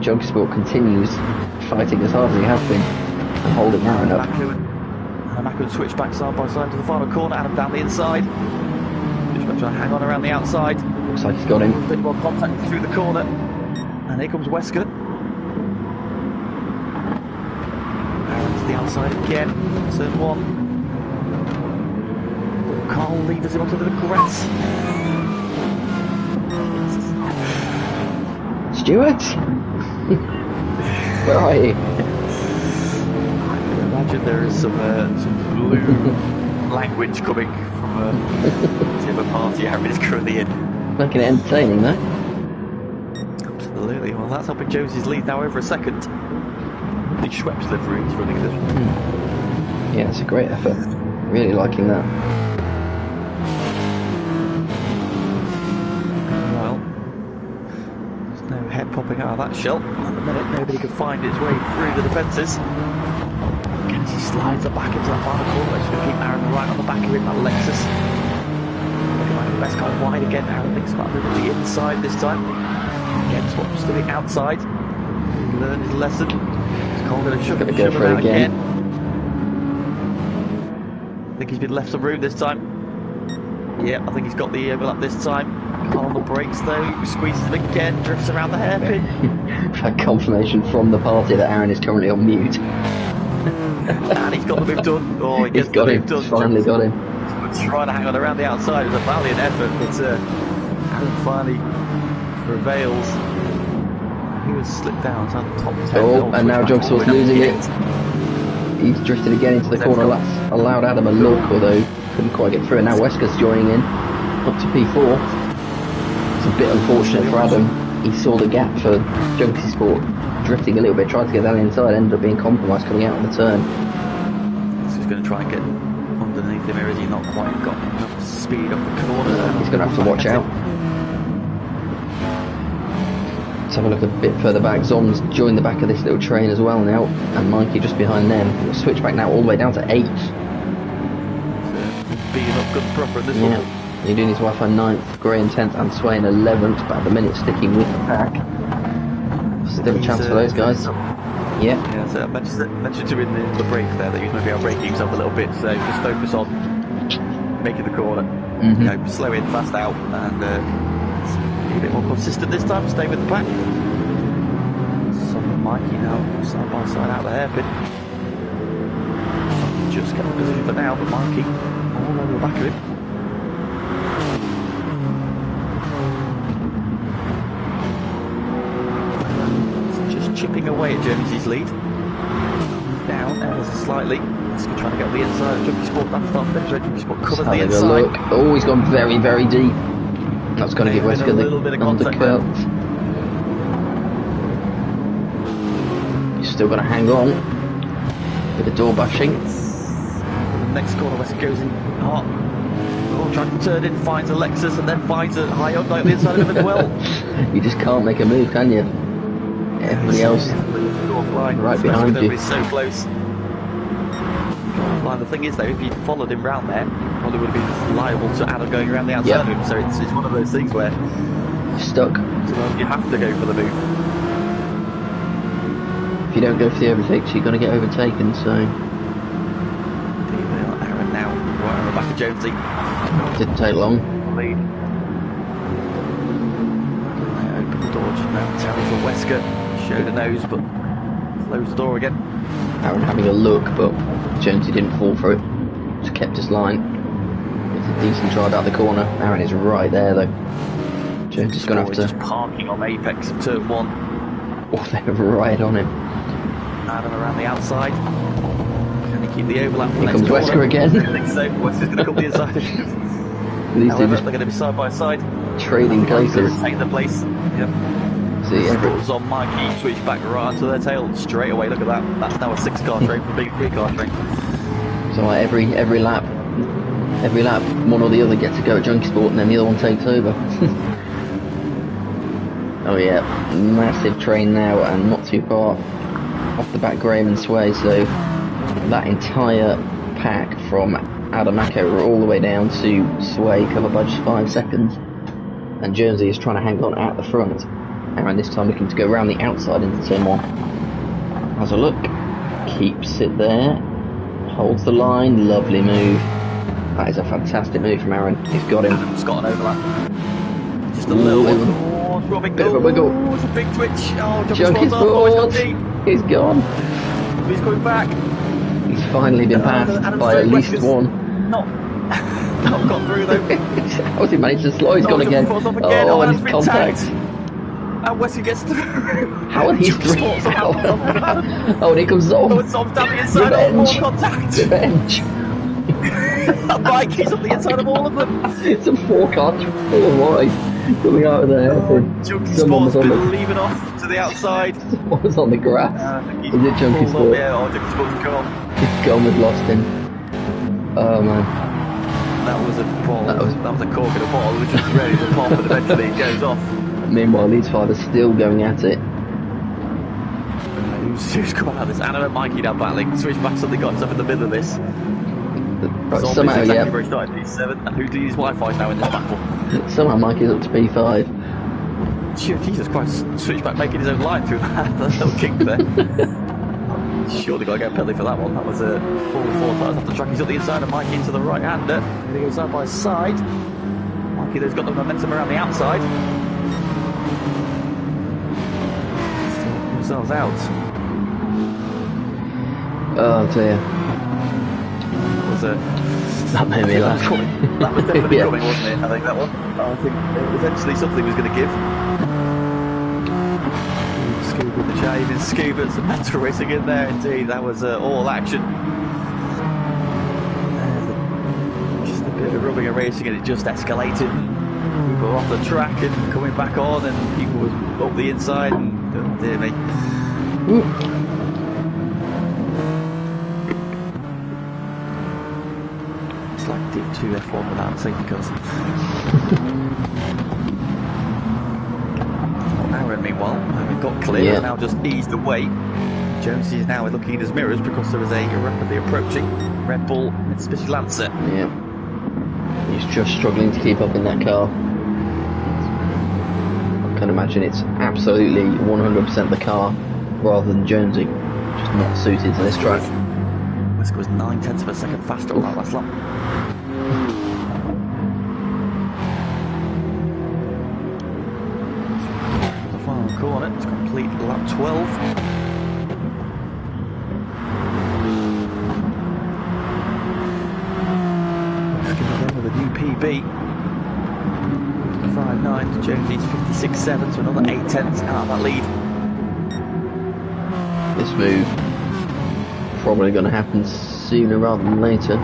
Junkie Sport continues fighting as hard as he has been and holding Aaron up. Mack would switch back side by side to the final corner, Adam down the inside. Switchback trying to hang on around the outside. Looks like he's got him. A bit more contact through the corner. And here comes Wesker. Aaron to the outside again. Turn 1. Carl leads him onto the grass. Stuart? Where are you? I can imagine there is some blue language coming from the party Aaron is currently in. Making it entertaining, though. Absolutely. Well, that's helping Josie's lead now over a second. The Schweppes livery is running this. Yeah, it's a great effort. Really liking that. Head popping out of that shell. At the minute, nobody can find its way through the defences. He slides the back into that final corner. Just going to keep Aaron right on the back of him, that Lexus. Looking like the best guy wide again. Aaron thinks about moving the inside this time. Again, swaps to the outside. He learned his lesson. Cole going to shove it out again. I think he's been left some room this time. Yeah, I think he's got the overlap this time. Cole on the brakes though, squeezes him again, drifts around the hairpin. I've had confirmation from the party that Aaron is currently on mute. And he's got the move done. Oh, he gets got the him, move done. finally got him. He's trying to hang on around the outside. It was a valiant effort, but Aaron finally prevails. He was slipped down to the top 10. Oh, and now Jogsaw's losing it. He's drifted again into the corner. That's allowed Adam a look, although couldn't quite get through. And now Wesker's joining in, up to P4. It's a bit unfortunate for Adam. He saw the gap for Junkie Sport, drifting a little bit, tried to get that inside, ended up being compromised coming out on the turn. So he's going to try and get underneath him here as he's not quite got enough speed up the corner. He's going to have to watch out. Let's have a look a bit further back. Zom's joined the back of this little train as well now, and Mikey just behind them. We'll switch back now all the way down to 8. Being up good and proper in this one. He's doing his Wi-Fi 9th, Graham 10th and Swain 11th, but at the minute sticking with the pack. Still a chance for those guys. Yeah. Yeah, so I mentioned to him in the break there that he was maybe out braking himself a little bit, so just focus on making the corner. You know, slow in, fast out, and be a bit more consistent this time, stay with the pack. Some of Mikey now, side by side out the hairpin. Just kept the position for now, but Mikey all over the back of him. Chipping away at Jonesy's lead. Down ever so slightly. He's trying to get on the inside of Junkie Sport. That's not better. Junkie Sport covers the inside. Oh, he's gone very, very deep. That's going to give Wesker the undercut. He's still got to hang on. Bit of door bashing. The next corner, Wesker goes in hot. Oh, trying to turn in, finds a Lexus, and then finds a high up on the inside of him as well. You just can't make a move, can you? Everybody else right behind you. So close. The thing is though, if you'd followed him round there, probably would have been liable to Adam going around the outside of him. So it's one of those things where you're stuck. So you have to go for the move. If you don't go for the overtakes, you're going to get overtaken. So Aaron now right on the back of Jonesy. Didn't take long. Lead. Open the door just momentarily for Wesker. Showed a nose, but closed the door again. Aaron having a look, but Jonesy didn't fall for it. Just kept his line. It's a decent drive out the corner. Aaron is right there, though. Jonesy's going to have to. Just parking on the apex of turn 1. Oh, they're right on him. Adam around the outside. Can he keep the overlap? Here comes Wesker again. I think so. Wesker's going to come the inside. However, they're going to be side by side. Trading places. Retain the place. Yep. See, on Mikey, switch back right to their tail straight away. Look at that. That's now a 6-car train from a big 3-car train. So like every lap, one or the other gets to go at Junkie Sport, and then the other one takes over. Oh yeah, massive train now, and not too far off the back Graham and Sway. So that entire pack from Adamako all the way down to Sway, covered by just 5 seconds. And Jonesy is trying to hang on at the front. Aaron this time looking to go around the outside into turn 1. Has a look, keeps it there, holds the line, lovely move. That is a fantastic move from Aaron. He's got him. Adam's got an overlap. Just a little one. Oh, it's got a big bit of a wiggle. Oh, it's a big twitch. Oh, Junkie Sport. He's gone. He's coming back. He's finally been passed by at least one. Not got through though. How's he managed to slow? He's gone again. Oh, and his contact. And Wesley gets through. How are these three? Oh, and here comes Zom. Oh, and Zom's down the inside of all contact. Revenge. Mikey's on the inside of all of them. It's a 4-car, 4 wide, coming out of there. Junkie Sport's been leaving off to the outside. Someone was on the grass. Is it Junkie Sport? Yeah, Junkie Sport's gone. His gun was lost in. Oh man. That was a ball. That was a cork in a bottle, which was ready to pop, and eventually it goes off. Meanwhile, these 5 are still going at it. who's come out of this? Anna and Mikey now battling. Switchback suddenly got himself in the middle of this. Right, somehow, exactly yeah. where he started, P7. And who do use Wi-Fi now in this battle? Somehow Mikey's up to P5. Jesus Christ, Switchback making his own line through that little kink there. Surely got to get a penalty for that one. That was a 4 tires off the track. He's got the inside of Mikey into the right-hander. He goes side by side. Mikey there's got the momentum around the outside. Still themselves out. Oh dear. That was a... That made me laugh. That was definitely coming, wasn't it? I think that one. I think eventually something was going to give. Tskuba with the shave in Tskuba, some mental racing in there indeed. That was all action. Just a bit of rubbing and racing, and it just escalated. People were off the track and coming back on, and people was up the inside, and oh dear me. It's like GT2 F1 without safety cars. Aaron, meanwhile, having got clear, has now just eased away. Jonesy is now looking in his mirrors because there is a rapidly approaching Red Bull Mitsubishi Lancer. Yeah. He's just struggling to keep up in that car. I can imagine it's absolutely 100% the car rather than Jonesy. Just not suited to this track. Whisker was 9/10 of a second faster on that last lap. The final corner, it's complete lap 12. With a new PB. 5.9 to Jonesy's 56.7, so another 8/10 out of that lead. This move probably going to happen sooner rather than later.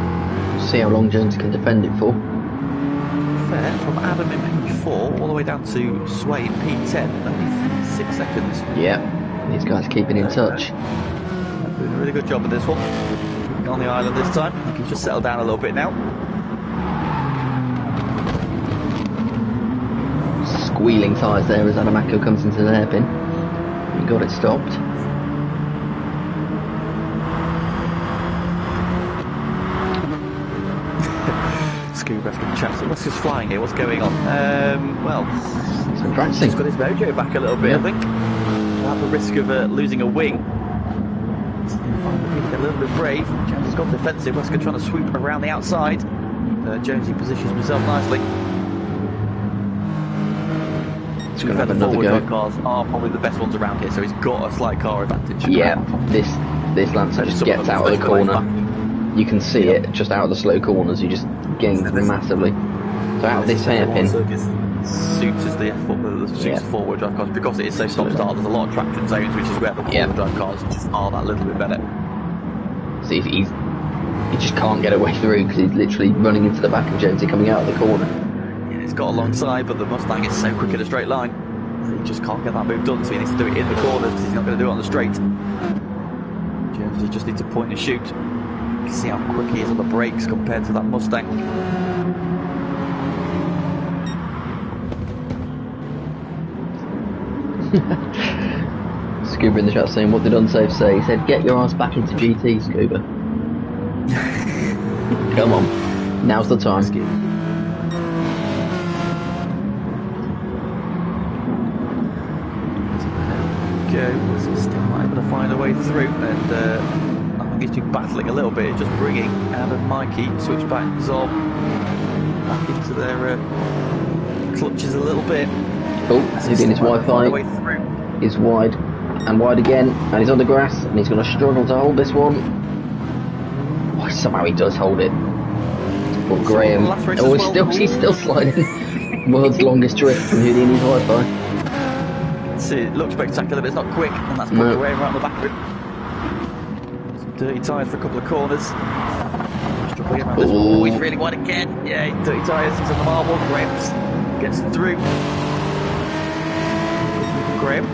See how long Jones can defend it for. Fair, from Adam in P4 all the way down to Sway in P10, only 6 seconds. Yeah, these guys keeping in touch. Doing a really good job with this one. On the island this time, I think he's just settled down a little bit now. Squealing tyres there as Adamako comes into the hairpin. He got it stopped. Tskuba asking the chaps, what's just flying here? What's going on? Well, Some practicing. he's got his mojo back a little bit, I think. At the risk of losing a wing. Finally a little bit brave. Jones has gone defensive. Wesker trying to sweep around the outside. Jonesy positions himself nicely. He's going to have another go. Cars are probably the best ones around here, so he's got a slight car advantage. Yeah, this Lancer just gets out of the corner. You can see it just out of the slow corners. He just gains massively. So out of this hairpin. Suits as the F4, suits four-wheel drive cars because it is so stop-start. There's a lot of traction zones, which is where the four-wheel drive cars just are that little bit better. See, he just can't get away through because he's literally running into the back of Jonesy coming out of the corner. Yeah, it's got alongside, but the Mustang is so quick in a straight line. He just can't get that move done, so he needs to do it in the corners because he's not going to do it on the straight. Jonesy just needs to point and shoot. You can see how quick he is on the brakes compared to that Mustang. Tskuba in the chat saying, what did Unsafe say? He said, get your ass back into GT, Tskuba. Come on, now's the time. Go, still not able to find a way through, and I think these two battling a little bit, just bringing Adam and Mikey, switchback Zob, back into their clutches a little bit. Oh, he's getting his Wi-Fi. He's wide and wide again, and he's on the grass, and he's going to struggle to hold this one. Oh, somehow he does hold it. But Graham, oh, he's still sliding. World's longest drift from Houdini's Wi-Fi. It looks spectacular, but it's not quick, and that's put Graham right on the back of it. Some dirty tyres for a couple of corners. Struggling around this one. Oh, he's really wide again. Yeah, dirty tyres, he's on the marble. Graham gets through. Graham.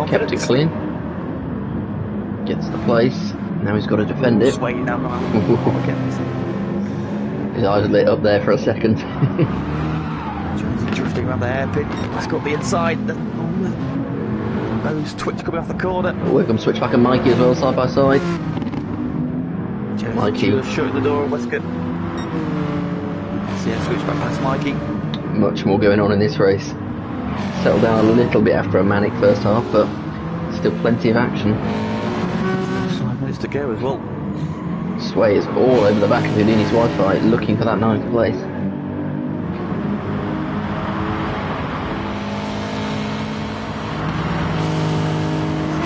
Kept it clean. Gets the place. Now he's got to defend it. His eyes lit up there for a second. Drifting around the hairpin. That's got the inside. Those Twitch coming off the corner. We're going to switch back and Mikey as well, side by side. Mikey just shutting the door of Wesker. So yeah, switch back past Mikey. Much more going on in this race. Settled down a little bit after a manic first half, but still plenty of action. 5 minutes to go as well. Sway is all over the back of Houdini's Wi-Fi, looking for that 9th place.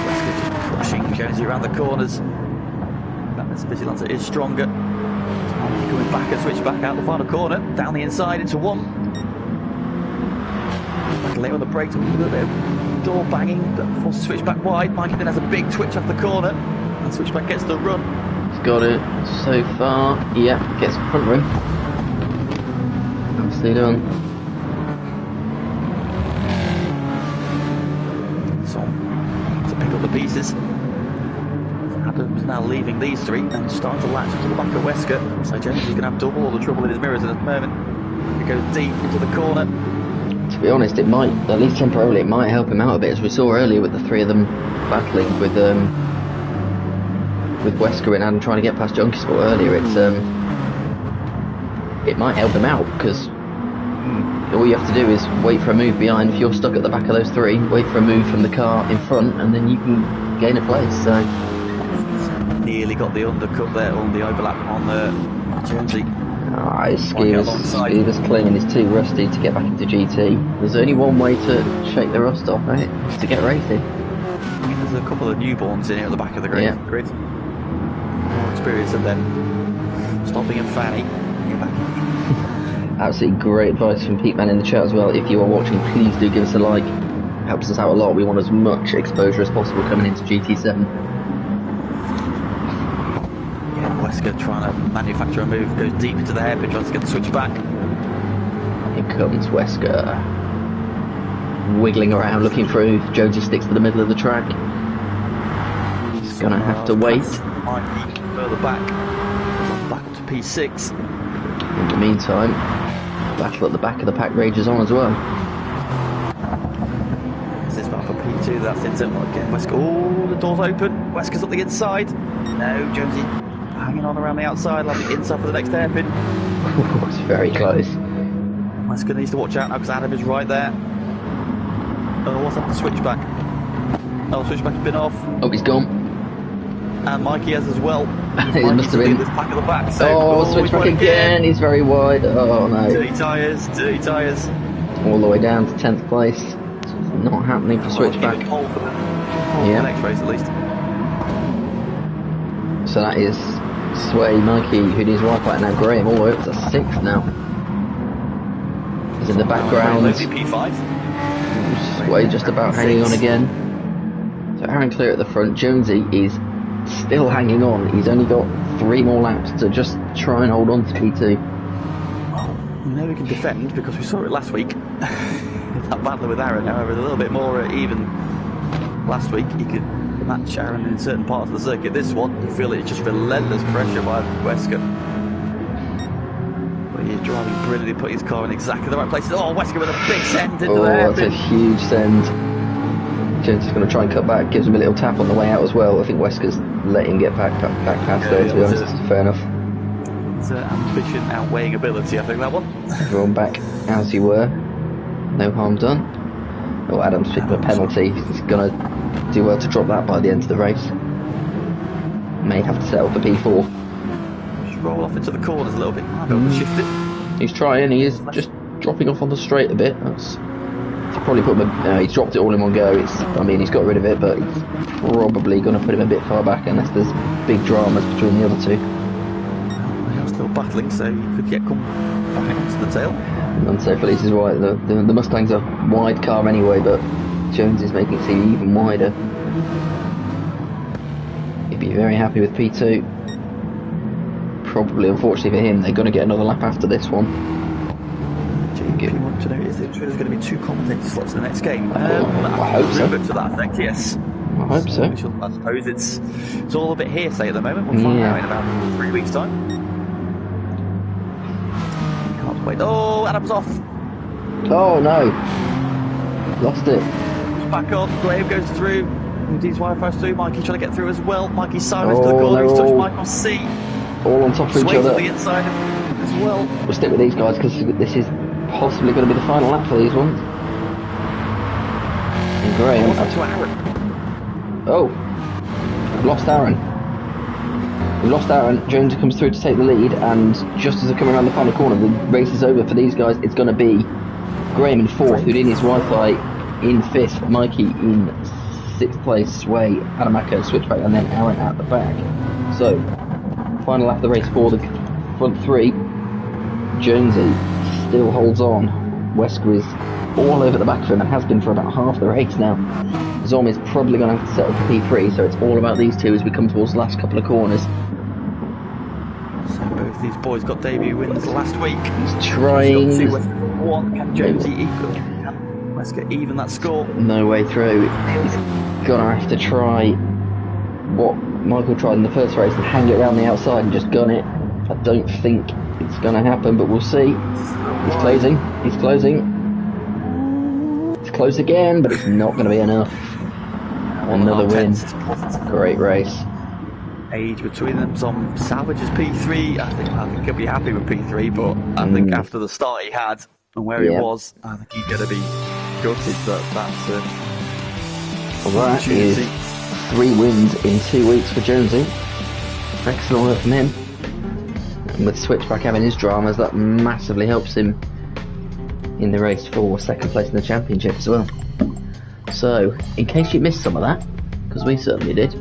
Wesker just pushing Jonesy around the corners. That vigilance is stronger. Coming back and switch back out the final corner, down the inside into one. Back late on the brakes, a little bit of door banging, but forced to switch back wide. Mikey then has a big twitch off the corner, and switchback gets the run. He's got it so far. Yeah, gets front room. Nicely done. So, to pick up the pieces. Adams now leaving these three and starting to latch to the back of Wesker. So Jones is going to have double all the trouble in his mirrors at the moment. He goes deep into the corner. To be honest, it might, at least temporarily, it might help him out a bit, as we saw earlier with the three of them battling with Wesker and Adam trying to get past Junkie Sport earlier. It's it might help him out, because all you have to do is wait for a move behind. If you're stuck at the back of those three, wait for a move from the car in front, and then you can gain a place. So nearly got the undercut there on the overlap on Jonesy. Tskuba's claiming he's too rusty to get back into GT. There's only one way to shake the rust off, right? It's to get racing. I mean, there's a couple of newborns in here at the back of the grid. Yeah. More experience than them. Stopping and Fanny. Absolutely great advice from Pete Man in the chat as well. If you are watching, please do give us a like. Helps us out a lot. We want as much exposure as possible coming into GT7. Wesker trying to manufacture a move, goes deep into the hairpin, tries to get the switch back. Here comes Wesker. Wiggling around, looking through. Jonesy sticks to the middle of the track. He's going to have to wait. Mikey further back. Back up to P6. In the meantime, battle at the back of the pack rages on as well. This is back for P2, that's it. Again, Wesker, oh, the door's open. Wesker's up the inside. No, Jonesy hanging on around the outside, like the inside for the next hairpin. It's very close. Wesker needs to watch out now because Adam is right there. Oh, what's happened to switchback? Oh, switchback's been off. Oh, he's gone. And Mikey has as well. He must have been. This back of the back. So, switchback again. He's very wide. Oh no. Dirty tyres, dirty tyres. All the way down to 10th place. It's not happening for switchback. Yeah. The next race at least. So that is Sway, Mikey, Houdini's Wi-Fi, now Graham all the way up to 6th now. He's in the background. P5. Sway just about hanging on again. So Aaron clear at the front. Jonesy is still hanging on. He's only got 3 more laps to just try and hold on to P2. We know we can defend because we saw it last week. That battle with Aaron, however, a little bit more even last week. He could match Aaron in certain parts of the circuit. This one, you feel it's just relentless pressure by Wesker. But he's driving brilliantly, putting his car in exactly the right place. Oh, Wesker with a big send into the hairpin. That's a huge send. Jones is going to try and cut back, gives him a little tap on the way out as well. I think Wesker's let him get back past there, to be honest. Fair enough. It's ambition outweighing ability, I think, that one. Everyone back as you were. No harm done. Oh, Adams picked up a penalty. He's going to do well to drop that by the end of the race. May have to settle for P4. Just roll off into the corners a little bit. Might be able to shift it. He's trying. He is just dropping off on the straight a bit. That's probably put him. He's dropped it all in one go. I mean, he's got rid of it, but it's probably going to put him a bit far back unless there's big dramas between the other two. They are still battling, so you could yet come back onto the tail. Unsafe release is right. The Mustang's a wide car anyway, but Jones is making it seem even wider. He'd be very happy with P2. Probably, unfortunately for him, they're going to get another lap after this one. If you want to know, is there's going to be 2 commentator slots in the next game? I hope so. To that effect, yes. I hope so. I suppose it's all a bit hearsay at the moment. We'll find out in about 3 weeks' time. Can't wait. Oh, Adam's off. Oh no. Lost it. back on. Graham goes through. Houdini's Wi-Fi's through. Mikey trying to get through as well. Mikey sideways to the corner. He's touched Michael C. All on top of each Sways other. to the inside as well. We'll stick with these guys because this is possibly going to be the final lap for these ones. And Graham. To Aaron. Oh, we've lost Aaron. We've lost Aaron. Jones comes through to take the lead, and just as they're coming around the final corner, the race is over for these guys. It's going to be Graham in 4th, Houdini's Wi-Fi in 5th, Mikey in 6th place, Sway, Adamaka, Switchback, and then Aaron at the back. So, final lap of the race for the front 3. Jonesy still holds on. Wesker is all over the back of him and has been for about half the race now. Zom is probably going to have to settle for P3, so it's all about these two as we come towards the last couple of corners. So both these boys got debut wins last week. He's trying. Can Jonesy equal? Let's get even that score. No way through. He's gonna have to try what Michael tried in the first race and hang it around the outside and just gun it. I don't think it's gonna happen, but we'll see. He's closing. He's closing. It's close again, but it's not going to be enough. Another win. Great race. Age between them. Some salvages P3. I think he'll be happy with P3, but I think after the start he had and where he was, I think he's going to be gutted. That's well, that is 3 wins in 2 weeks for Jonesy. Excellent work from him. And with Switchback having his dramas, that massively helps him in the race for 2nd place in the championship as well. So, in case you missed some of that, because we certainly did,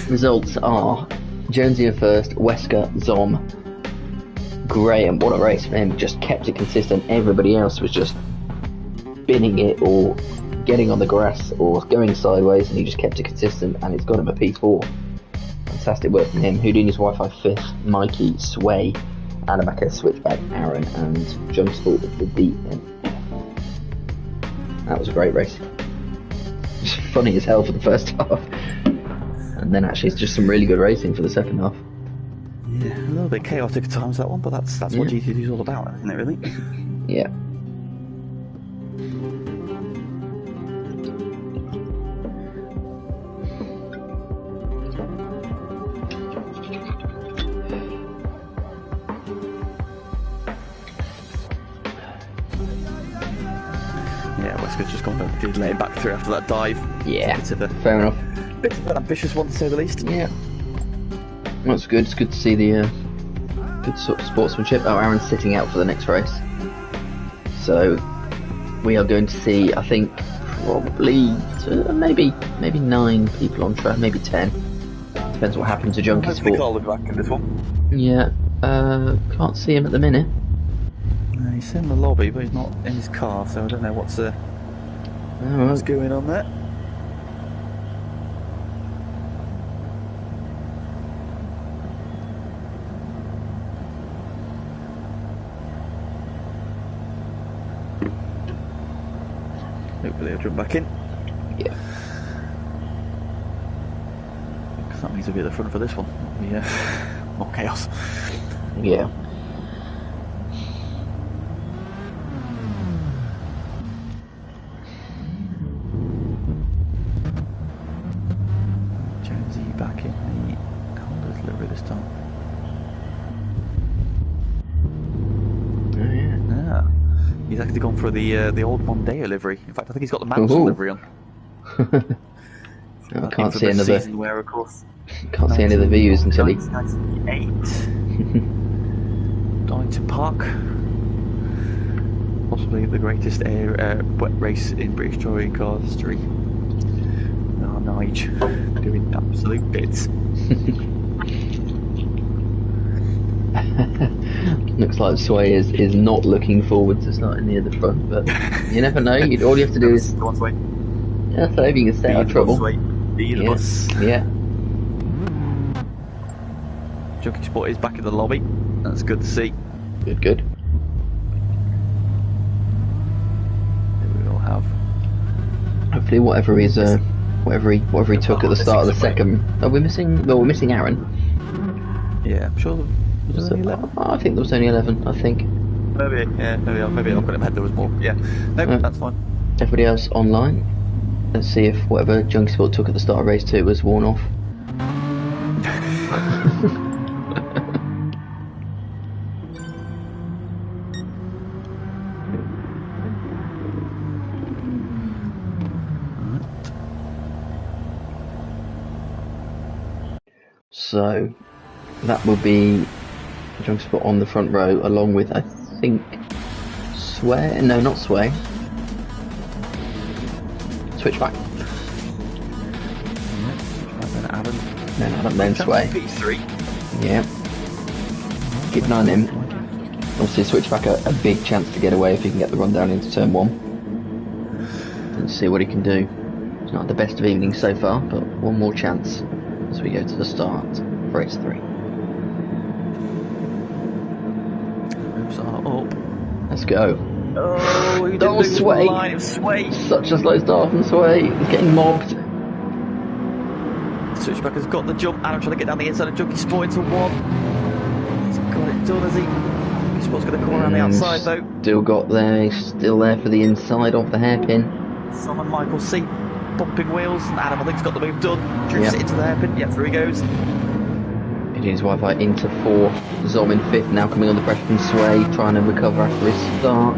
results are Jonesy in 1st, Wesker, Zom, Graham. What a race for him, just kept it consistent. Everybody else was just binning it or getting on the grass or going sideways, and he just kept it consistent, and it's got him a P4. Fantastic work from him. Houdini's Wi-Fi 5th, Mikey, Sway, Adamaka, Switchback, Aaron, and Jones Sport with the DNF. That was a great race. It's funny as hell for the first half, and then actually it's just some really good racing for the second half. Yeah, a little bit chaotic at times that one, but that's what GT2 is all about, isn't it? Really? Yeah. Just gone back, did lay it back through after that dive. Yeah, fair enough. Bit of an ambitious one to say the least. Yeah, that's good. It's good to see the good sort of sportsmanship. Oh, Aaron's sitting out for the next race, so we are going to see, I think, probably maybe 9 people on track, maybe 10. Depends what happens to Junkie Sport. Carl will be back in this one. Yeah, can't see him at the minute. He's in the lobby, but he's not in his car, so I don't know what's going on there. Hopefully he'll jump back in. Yeah. Because that means he'll be at the front for this one. More chaos. Yeah. Back in the Honda delivery this time. Oh yeah. Yeah. He's actually gone for the old Mondeo livery. In fact, I think he's got the Manson livery on. I can't see another. Where, of course. Can't see any of the views until he. 1998. Donington Park. Possibly the greatest wet race in British touring car history. Nige doing absolute bits. Looks like Sway is not looking forward to starting near the front, but you never know. All you have to do is. Go on, Sway. Yeah, so if you can stay out of trouble. Be the bus. Yeah. Junkie Sport is back in the lobby. That's good to see. Good. We will have. Hopefully, whatever he took at the start of the second. Are we missing? Well, we're missing Aaron. Yeah, I'm sure. Was there only 11? I think there was only 11. I think. Maybe I'll put him ahead. There was more. Yeah. No, that's fine. Everybody else online. Let's see if whatever Junkie Sport took at the start of race 2 was worn off. So that would be Junkie Sport on the front row, along with, I think, Sway. No, not Sway. Switchback. Then Adam, then Sway. P3. Yeah. Keep an eye on him. Obviously, Switchback a big chance to get away if he can get the run down into turn 1. Let's see what he can do. It's not the best of evenings so far, but one more chance as we go to the start of race 3. Moves are up. Let's go. Oh, he didn't lose Sway. the line of Sway. Such a slow start from Sway. He's getting mobbed. Switchback has got the jump. Adam trying to get down the inside of Junkie Sport into 1. He's got it done, has he? Junkie Sport's going to come around the outside though. Still got there. He's still there for the inside of the hairpin. Someone Michael C. bumping wheels. And Adam, I think, has got the move done. Drifts it into the hairpin. Yeah, through he goes. Eugene Wi-Fi into 4th. Zom in 5th, now coming under pressure from Sway, trying to recover after his start.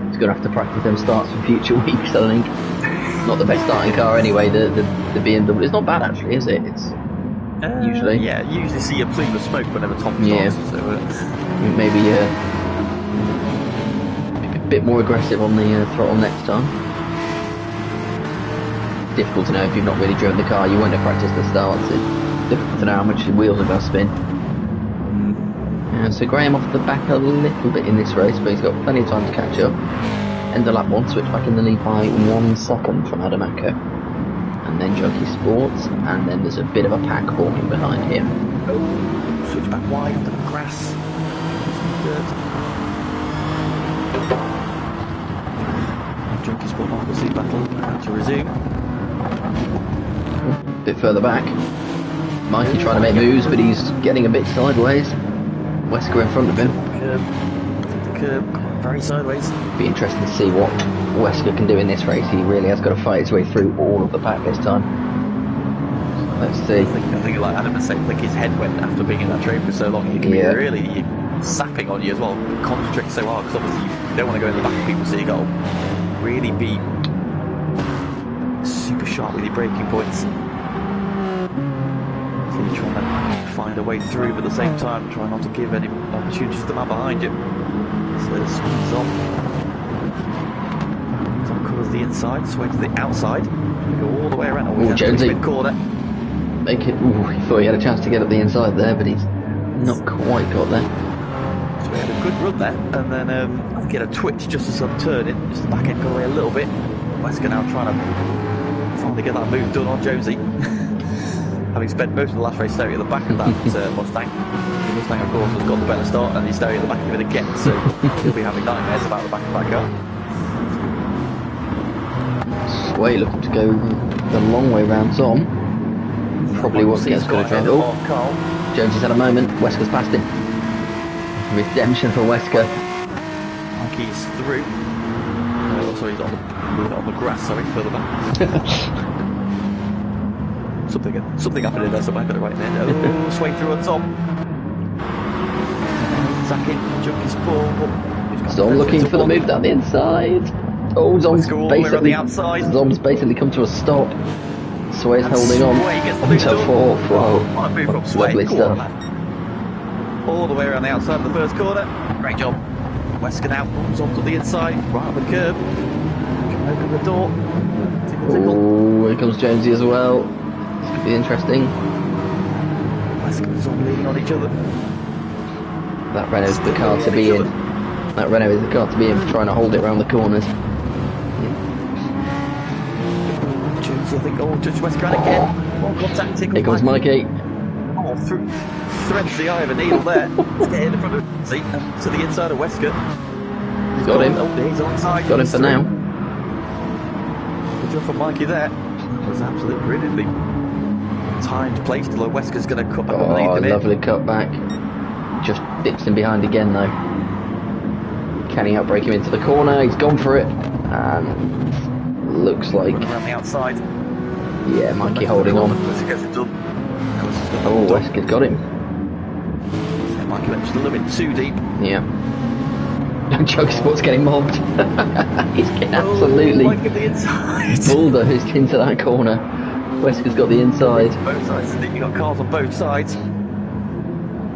He's going to have to practice them starts for future weeks, I think. Not the best starting car anyway, the BMW. It's not bad actually, is it? It's usually. Yeah, you usually see a plume of smoke whenever Tom starts. Yeah. So, maybe a bit more aggressive on the throttle next time. Difficult to know if you've not really driven the car. You won't have practiced the starts. It's difficult to know how much the wheels are going to spin. So Graham off the back a little bit in this race, but he's got plenty of time to catch up. End of lap 1, switch back in the lead by 1 second from Adam Acker. And then Junkie Sports, and then there's a bit of a pack forming behind him. oh, switch back wide onto the grass. Junkie Sport off the seat battle, about to resume. A bit further back. Mikey trying to make moves, but he's getting a bit sideways. Wesker in front of him. The curb, very sideways. Be interesting to see what Wesker can do in this race. He really has got to fight his way through all of the pack this time. So let's see. I think like Adam was saying, like his head went after being in that train for so long. It can be really sapping on you as well. Concentrate so hard because obviously you don't want to go in the back of people, so you got to really be super sharp with your braking points. So you're trying to find a way through, but at the same time try not to give any opportunities to the man behind you. So it swings on. Tom covers the inside, sway to the outside. Go all the way around. Oh, Jonesy. Corner. Make it. Ooh, he thought he had a chance to get up the inside there, but he's not quite got there. So we had a good run there, and then I think he had a twitch just as I'm turning, just the back end got away a little bit. Wesker now trying to finally get that move done on Jonesy. Having spent most of the last race staring at the back of that Mustang. The Mustang, of course, has got the better start, and he's staring at the back of it again, so he'll be having nightmares about the back of that car. Sway looking to go the long way round Tom. Probably wasn't as good a drive. Oh, Jonesy's had a moment. Wesker's passed him. Redemption for Wesker. He's through. Oh, sorry, he's on the grass, sorry, further back. Something happened there, somewhere I got it right there. Oh, sway through on Tom. Zach in, Junkie Sport. Zom looking for the move down the inside. Oh, Zom's basically come to a stop. Sway's holding on until 4th. Whoa, lovely stuff. All the way around the outside of the first corner. Great job. Wesker now comes onto the inside, right on the curb. Can open the door. Oh, here comes Jonesy as well. This could be interesting. Wesker and Zom leaning on each other. That Renault's the car to be in. That Renault is the car to be in for trying to hold it around the corners. Jonesy, I think, Judge Wesker out again. One contact. Here comes Mikey. Oh, threads the eye of a needle there. Get in the front of the seat and to the inside of Wesker. He's got him. Oh, he's onside. Got him for now. Good job from Mikey there. That was absolutely brilliantly timed place to low. Wesker's going to cut back underneath him. Lovely cut back. Just dips him behind again though. Can he outbrake him into the corner? He's gone for it. And looks like... Around the outside. Yeah, Mikey holding on. Oh, Wesker's got him. So Mikey went just a little bit too deep. Yeah. Joke Sport's getting mobbed. He's getting absolutely the inside. bulldozed into that corner. Wesker's got the inside. Both sides. You've got cars on both sides.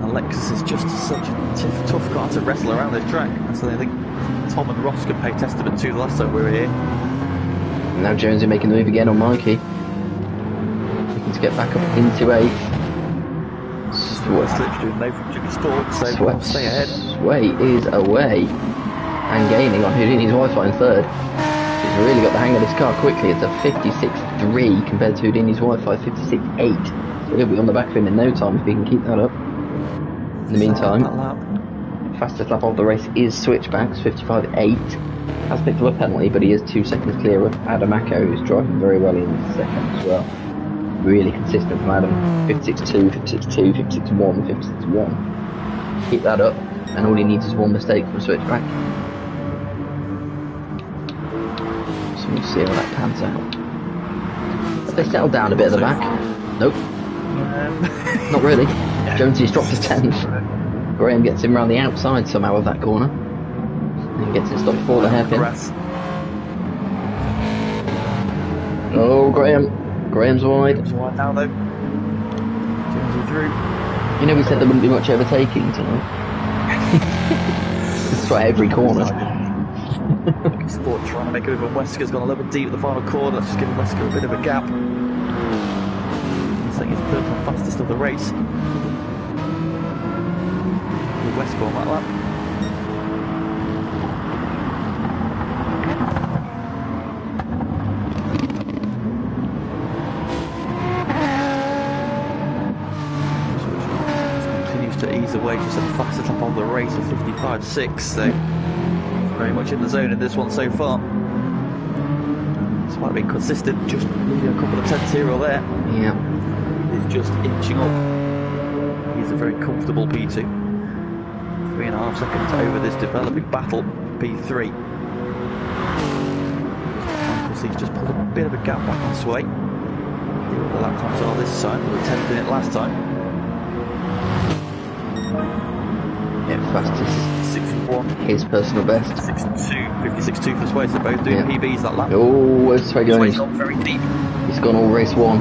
Alexis is just such a tough car to wrestle around this track. So I think Tom and Ross could pay testament to the last time we were here. Now Jonesy making the move again on Mikey. Looking to get back up into 8th. Sweat doing no from GT Sport, so Sweat, stay ahead. Sway is away and gaining on Houdini's Wi-Fi in 3rd. He's really got the hang of this car quickly. It's a 56.3 compared to Houdini's Wi-Fi 56.8. So he'll be on the back of him in no time if he can keep that up. In the meantime, fastest lap of the race is Switchback's 55.8. Has picked up a penalty, but he is 2 seconds clear of Adamako, who's driving very well in 2nd as well. Really consistent from Adam. 56.2, 56.2, 56.1, 56.1. Keep that up, and all he needs is one mistake from Switchback. So we'll see how that pans out. Have they settled down a bit at the back? Nope. Not really. Jonesy's dropped his 10th. Graham gets him around the outside somehow of that corner. And gets it stopped before the hairpin. Oh, Graham's wide. It's wide now though. Jonesy through. You know we said there wouldn't be much overtaking tonight. It's right every corner. Sport trying to make it over. Wesker's gone a little bit deep at the final corner. Let's just give Wesker a bit of a gap. He's saying he's the fastest of the race. With Wesker on that lap. Away just at the fastest lap of the race of 55.6, so very much in the zone in this one so far. Despite being consistent, just losing a couple of tenths here or there. Yeah. He's just inching up. He's a very comfortable P2. 3.5 seconds over this developing battle, P3. He's just pulled a bit of a gap back on Sway. The lap times are this time, with a 10th in it last time. Fastest 61. His personal best. 56.2 for Sway, so both doing PBs that lap. Oh, where's Sway going? Sway's gone very deep. He's gone all race 1.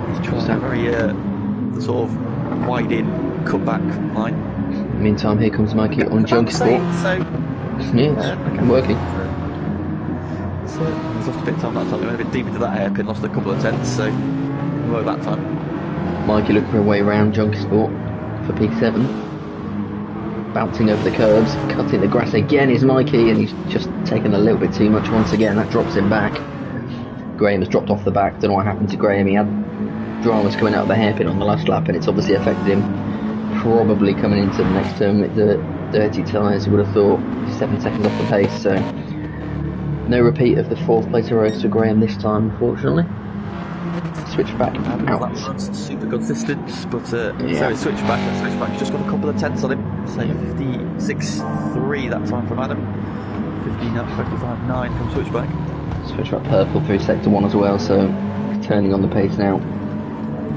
He's trying very the sort of wide in cutback line. Meantime, here comes Mikey on Junkie Sport. Yes, working. So he's lost a bit of time that time. He went a bit deep into that hairpin, lost a couple of tenths, so he worked that time. Mikey looking for a way around Junkie Sport for P7. Bouncing over the curbs, cutting the grass again is Mikey, and he's just taken a little bit too much once again. That drops him back. Graham has dropped off the back. Don't know what happened to Graham. He had dramas coming out of the hairpin on the last lap, and it's obviously affected him. Probably coming into the next turn with the dirty tyres, you would have thought. 7 seconds off the pace, so no repeat of the 4th place race for Graham this time, unfortunately. Switchback out. Super consistent, but so Switchback's just got a couple of tenths on him. So 56.3 that time from Adam. 55.9 from Switchback. Switchback purple through sector 1 as well, so turning on the pace now.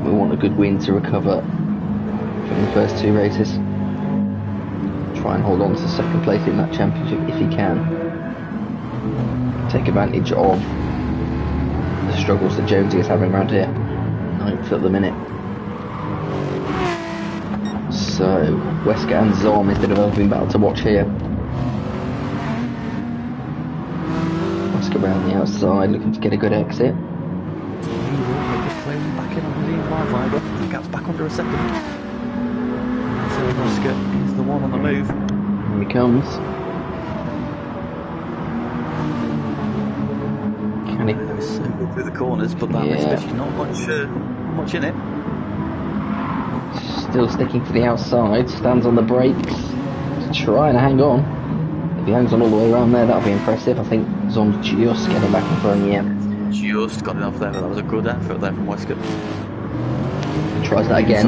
We want a good win to recover from the first 2 races. Try and hold on to 2nd place in that championship if he can. Take advantage of the struggles that Jonesy is having around here. 9th at the minute. So, Wesker and Zom is the developing battle to watch here. Wesker around the outside, looking to get a good exit. Back in on the line fiber. The gap's back under a second. So Wesker is the one on the move. Here he comes. So good through the corners, but that especially not much in it. Still sticking to the outside, stands on the brakes, trying to hang on. If he hangs on all the way around there, that'll be impressive. I think Zom's just getting back in front, Just got enough there, but that was a good effort there from Wesker. Tries that again.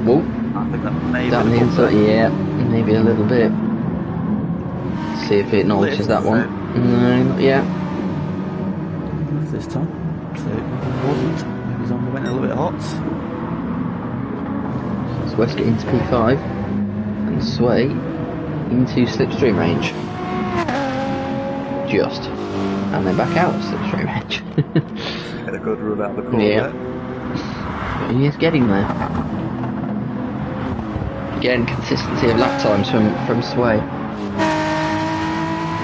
Whoa. I think that may Down the inside, maybe a little bit. See if it acknowledges that one. No, not yet. is this time. So it wasn't. It was on the went a little bit hot. So Wesker into P5 and Sway into slipstream range. Just. And then back out of slipstream range. Get a good run out of the corner. Yeah. But he is getting there. Again, consistency of lap times from Sway.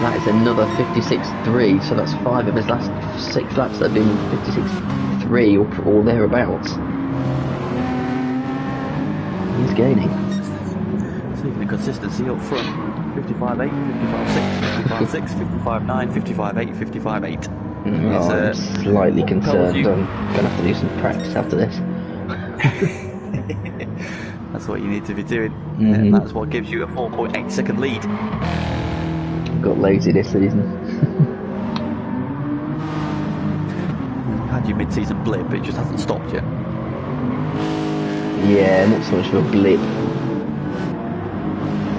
That is another 56.3, so that's 5 of his last 6 laps that have been 56.3 or thereabouts. He's gaining. Speaking of consistency up front, 55.8, 55.6, 55.6, 55.9, 55.8, 55.8. I'm slightly concerned. I'm going to have to do some practice after this. That's what you need to be doing, and that's what gives you a 4.8 second lead. Got lazy this season. You've had your mid-season blip, it just hasn't stopped yet. Yeah, not so much of a blip.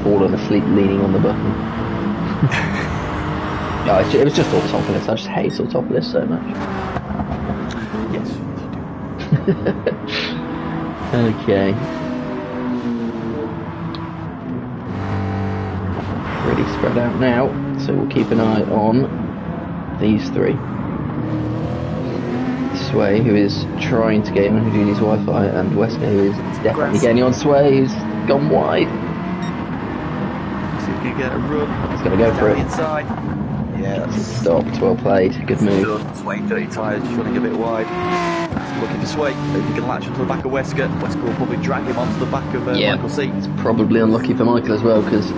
Falling asleep leaning on the button. No, it was just Autopolis. I just hate Autopolis so much. Yes, you do. Okay. Pretty spread out now, so we'll keep an eye on these three. Sway, who is trying to get on Houdini's Wi-Fi, and Wesker, who is definitely getting on Sway, who's gone wide. So you can get a run. He's going to go for it. Inside. Yeah, that's stopped. Well played. Good move. Sway, dirty tyres, just running a bit wide. Looking for Sway. If he can latch onto the back of Wesker, Wesker will probably drag him onto the back of Michael C. It's probably unlucky for Michael as well, because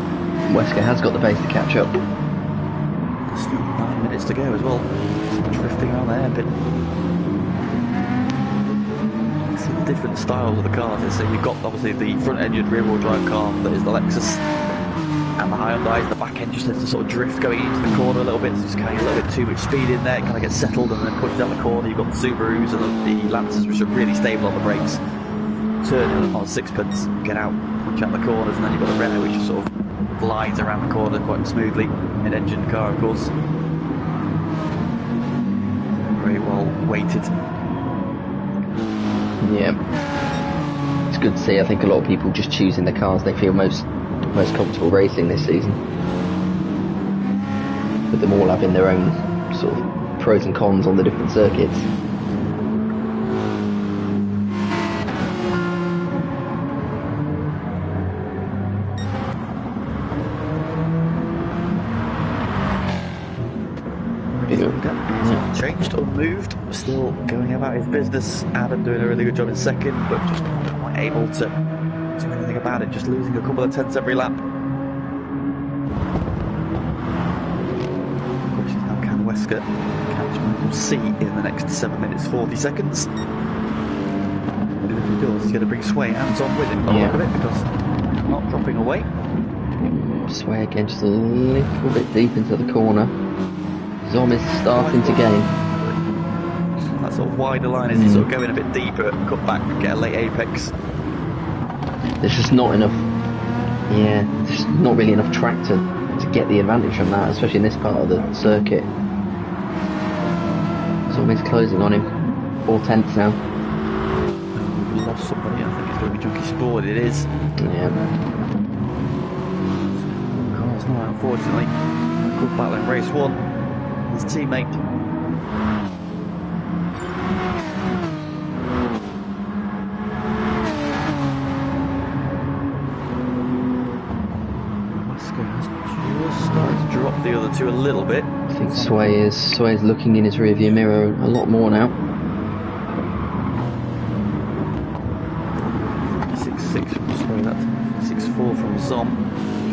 Wesker has got the pace to catch up. Still 9 minutes to go as well. Drifting around the hairpin. See the different styles of the cars. So you've got obviously the front-engine rear-wheel drive car that is the Lexus, and the Hyundai, the back end just has to sort of drift going into the corner a little bit, so just carrying a little bit too much speed in there, it kind of gets settled and then pushed down the corner. You've got the Subarus and the Lancers, which are really stable on the brakes, turning on sixpence, get out, punch out the corners, and then you've got the Renault, which just sort of glides around the corner quite smoothly. Mid-engine car, of course. Very well weighted. Yeah. It's good to see. I think a lot of people just choosing the cars they feel most comfortable racing this season, with them all having their own sort of pros and cons on the different circuits. Changed, unmoved, still going about his business. Adam doing a really good job in second, but just not quite able to do anything about it, just losing a couple of tenths every lap. Question now, can Wesker catch Michael C in the next 7 minutes 40 seconds? And if he does, he's going to bring Sway hands on with him by the look of it, because not dropping away. Sway again, just a little bit deep into the corner. Zom is starting to gain. That sort of wider line is sort of going a bit deeper, cut back, get a late apex. There's just not enough, there's not really enough track to get the advantage from that, especially in this part of the circuit. Zom is closing on him, 4 tenths now. We've lost somebody, I think it's going to be Junkie Sport, it is. Yeah. Carl's not, unfortunately. Good battle in race 1. His teammate. Wesker has just started to drop the other two a little bit. I think Sway is looking in his rearview mirror a lot more now. 6.6 from Sway, that's 6.4 from Zom,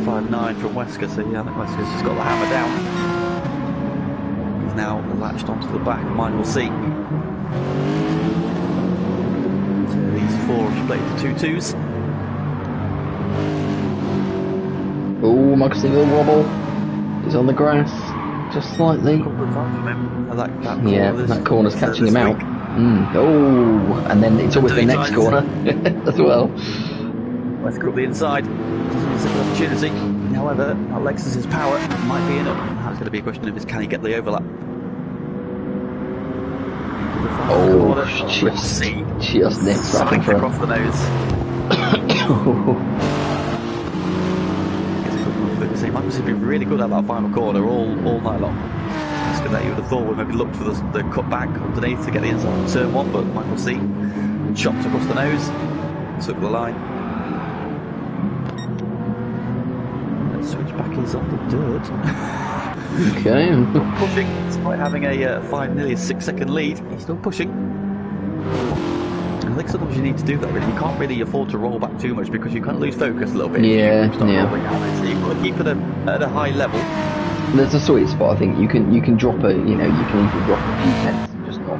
5.9 from Wesker, so yeah, I think Wesker's just got the hammer down. Now latched onto the back of Michael C. So these 4 are split into 2 twos. Oh, Michael C with a wobble. He's on the grass, just slightly. A couple of times from him. That corner's catching him out. Oh, and then it's always the next corner as well. Let's go up the inside. Doesn't miss an opportunity. However, Alexis's power might be enough. That's going to be a question of can he get the overlap. just nips back in front. Across the nose. He might be really good at that final corner all night long. That you would have thought would maybe looked for the cut back underneath to get the inside on turn one, but Michael C chopped across the nose, took the line. And switchback is on the dirt. Okay. Pushing, despite having a nearly a 6-second lead, he's still pushing. And I think sometimes you need to do that. Really, you can't really afford to roll back too much because you kind of lose focus a little bit. Yeah. So you've got to keep it at a high level. There's a sweet spot. I think you can drop a you can easily drop a few tenths and just not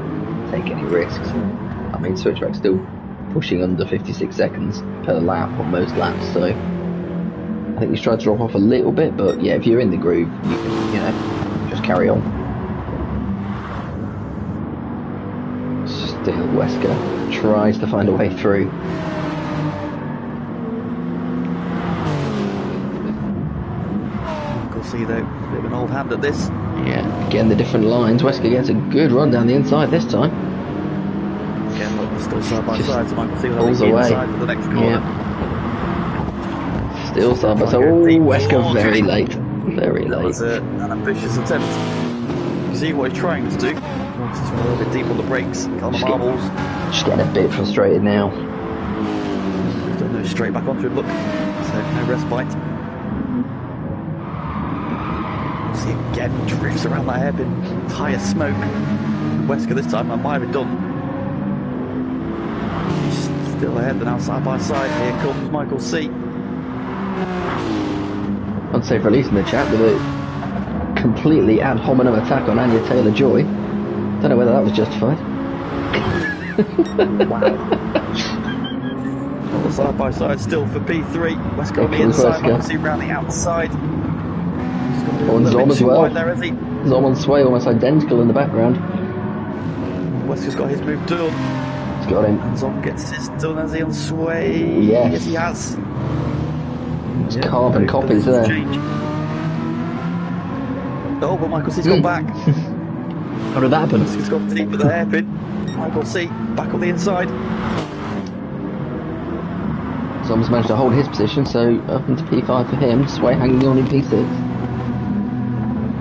take any risks. I mean, switchback's still pushing under 56 seconds per lap on most laps, so I think he's tried to drop off a little bit. But yeah, if you're in the groove, you can just carry on. Still, Wesker tries to find a way through. See though, a bit of an old hand at this. Yeah, again the different lines. Wesker gets a good run down the inside this time. Again, look, still side by side, so Michael C pulls away inside for the next corner. Yeah. Still side by side. Oh, Wesker very late. Very late. That was an ambitious attempt. You see what he's trying to do. He's a little bit deep on the brakes, on the marbles. Just getting a bit frustrated now. He's done those straight back onto him, look. So no respite. See again, drifts around that hairpin, tyre smoke. Wesker this time, I might have done. He's still ahead, they're now side by side. Here comes Michael C. I'd say for releasing the chat with a completely ad hominem attack on Anya Taylor-Joy. Don't know whether that was justified. Wow. Well, side by side still for P3. Wesker on the inside, Michael C round the outside. On Zom as well. There, is he? Zom on sway, almost identical in the background. Wesker's got his move done. He's got him. And Zom gets his done as he on sway. Yes. Yes, he has. It's carbon copies there. Oh, but Michael C's gone back. How did that happen? He's gone deep with the hairpin. Michael C back on the inside. Zom's managed to hold his position, so up into P5 for him. Sway hanging on in P6.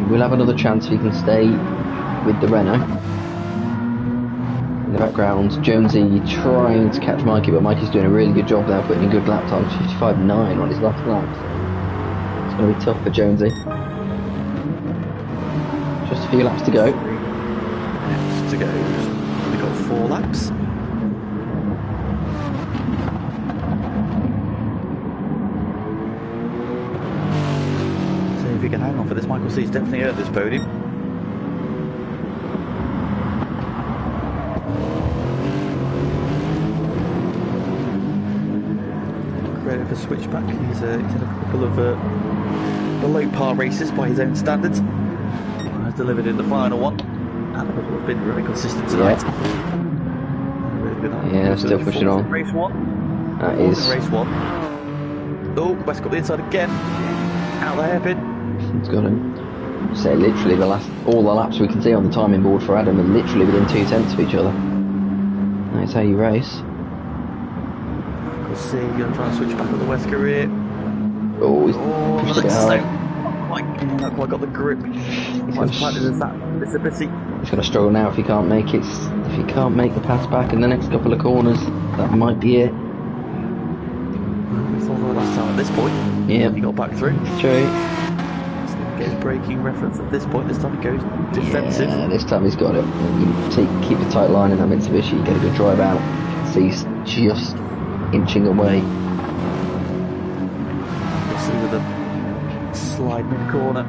We'll have another chance if he can stay with the Renault. In the background, Jonesy trying to catch Mikey, but Mikey's doing a really good job there, putting in good lap times, 55.9 on his last lap. It's going to be tough for Jonesy. Just a few laps to go. Laps to go. We've got 4 laps. If he can hang on for this, Michael C's definitely earned this podium. Credit for switchback. He's had a couple of below par races by his own standards. Has delivered in the final one, and have been really consistent tonight. Yeah, still pushing on. Race 1. That is race 1. Oh, West got the inside again. Out the hairpin. It's got him. Say literally all the laps we can see on the timing board for Adam are literally within 2 tenths of each other. That's how you race. We'll see, going to try and switch back on the Wesker here. Oh, he's pushed it hard. Not quite got the grip. He's as planted as that Mitsubishi. He's going to struggle now if he can't make it. If he can't make the pass back in the next couple of corners, that might be it. We saw the last time at this point. Yeah, he got back through. It's true. Gets braking reference at this point. This time he goes defensive. Yeah, this time he's got it. You keep a tight line in that Mitsubishi, you get a good drive out. So he's just inching away. You'll see with the slide mid-corner.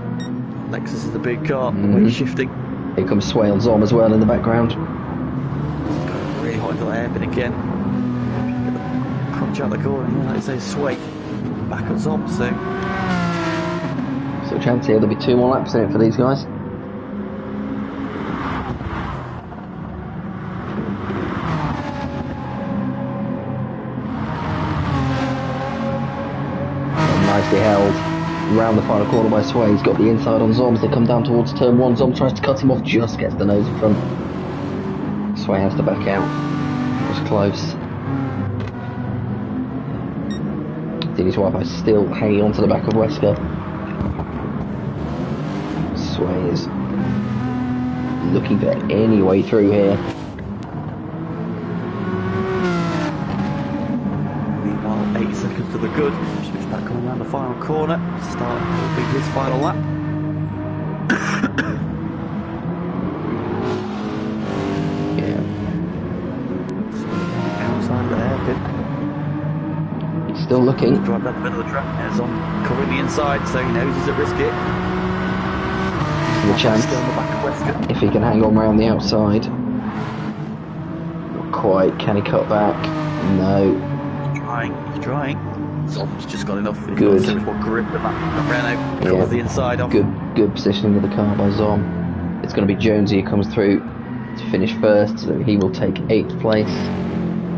Lexus is the big car, weight shifting. Here comes Sway on Zom as well in the background. Got really hot into the hairpin again. Crunch out the corner, like I say, Sway back at Zom, so. Still a chance here, there'll be 2 more laps in it for these guys. Nicely held round the final corner by Sway. He's got the inside on Zom as they come down towards turn 1. Zom tries to cut him off, just gets the nose in front. Sway has to back out. It was close. Did his Wi-Fi still hanging on to the back of Wesker. Sway is looking for any way through here. Meanwhile, 8 seconds to the good. Switch back on around the final corner. Start will be his final lap. Yeah. Outside the hairpin. He's still looking. Drive down the middle of the track. There's on covering the inside, so he knows he's at risk it. The chance Still on the back of Wesker. if he can hang on around the outside. Not quite. Can he cut back? No. He's trying. Zom's just got enough. He's Good. got so much more grip than that. Renault covers the inside off. Good positioning with the car by Zom. It's going to be Jonesy who comes through to finish first, so he will take 8th place.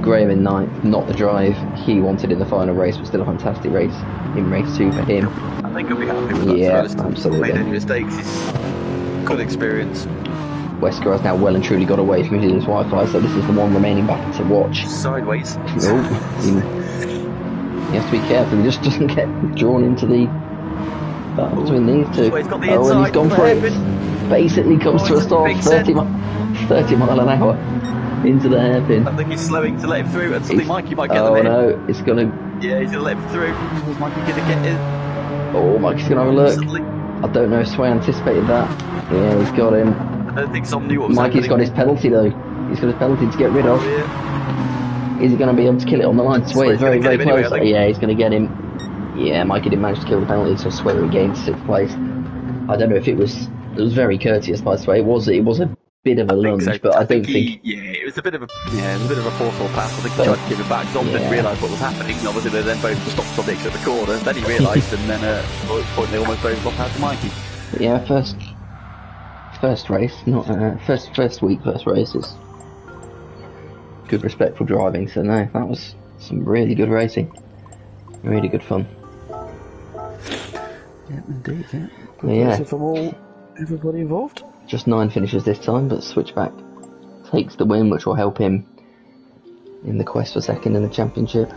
Graham in 9th, not the drive he wanted in the final race, but still a fantastic race in race 2 for him. I think he'll be happy with that. Yeah, So absolutely. Made any mistakes. He's good experience. Wesker has now well and truly got away from his Wi-Fi, so this is the one remaining battle to watch. Sideways. No, he has to be careful, he just doesn't get drawn into the battle between these two. Oh, he's got the And he's inside, gone for it. Basically comes to a it's a stop, big 30 mile an hour into the hairpin. I think he's slowing to let him through, and suddenly Mikey might get Oh him in. no, it's gonna. Yeah, he's gonna let him through. Is Mikey gonna get in? Oh, Mikey's gonna have a look. Suddenly, I don't know if Sway anticipated that. Yeah, he's got him. I don't think Som knew what was Mikey's got happening. his penalty though. He's got his penalty to get rid of. Yeah. Is he going to be able to kill it on the line? Sway is very, Sway's gonna very get him anyway, close. I think. Yeah, he's going to get him. Yeah, Mikey didn't manage to kill the penalty, so Sway regains 6th place. I don't know if it was very courteous by Sway. It was a bit of a lunge, So, but I don't think. Yeah, it was a bit of a forceful pass. I think he tried to give it back. Zom didn't realise what was happening. Obviously, they then both stopped on the exit of the corner. Then he realised, and then at one point they almost both got out to Mikey. Yeah, first race, not first week, first race is good, respectful driving. So no, that was some really good racing, really good fun. Yeah, indeed. Yeah. But yeah, From everybody involved. just 9 finishes this time, but Switchback takes the win, which will help him in the quest for second in the championship.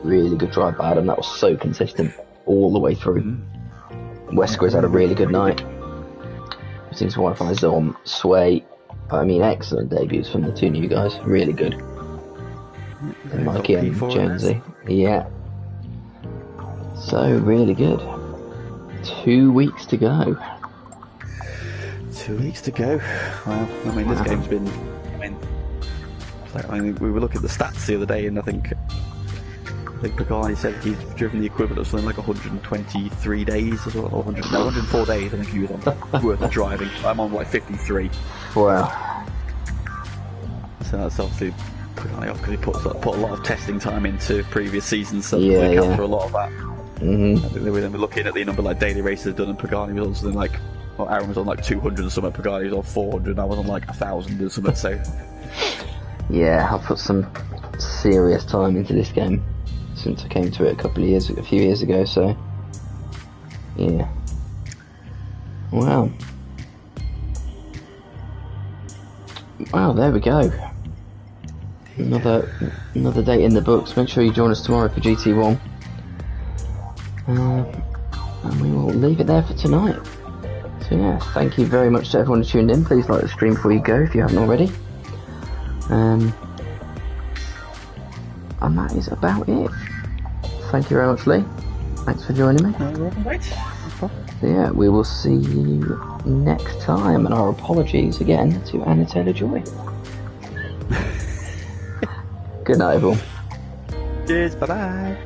Really good drive by Adam. That was so consistent all the way through. Wesker has had a really good night. Seems Wi-Fi, Zom, Sway. I mean, excellent debuts from the 2 new guys. Really good. And Mikey and Jonesy. Yeah. So, really good. 2 weeks to go. 2 weeks to go. Well, I mean, this game's been. I mean, we were looking at the stats the other day, and I think Pagani said he's driven the equivalent of something like 123 days or 104 days. I think he was on worth of driving. I'm on like 53. Wow. So that's obviously Pagani off because he put a lot of testing time into previous seasons, so Yeah, they account yeah. for a lot of that. Mm-hmm. I think they were then looking at the number like daily races done, and Pagani was on something like. Well, Aaron was on like 200 and something, Pagani was on 400, I was on like 1,000 and something, so. Yeah, I've put some serious time into this game since I came to it a few years ago, so yeah. Wow, there we go. Another date in the books. Make sure you join us tomorrow for GT1, and we will leave it there for tonight. So yeah, thank you very much to everyone who tuned in. Please like the stream before you go if you haven't already. And that is about it. Thank you very much, Lee. Thanks for joining me. So yeah, we will see you next time, and our apologies again to Anna Taylor-Joy. Good night, everyone. Cheers, bye bye.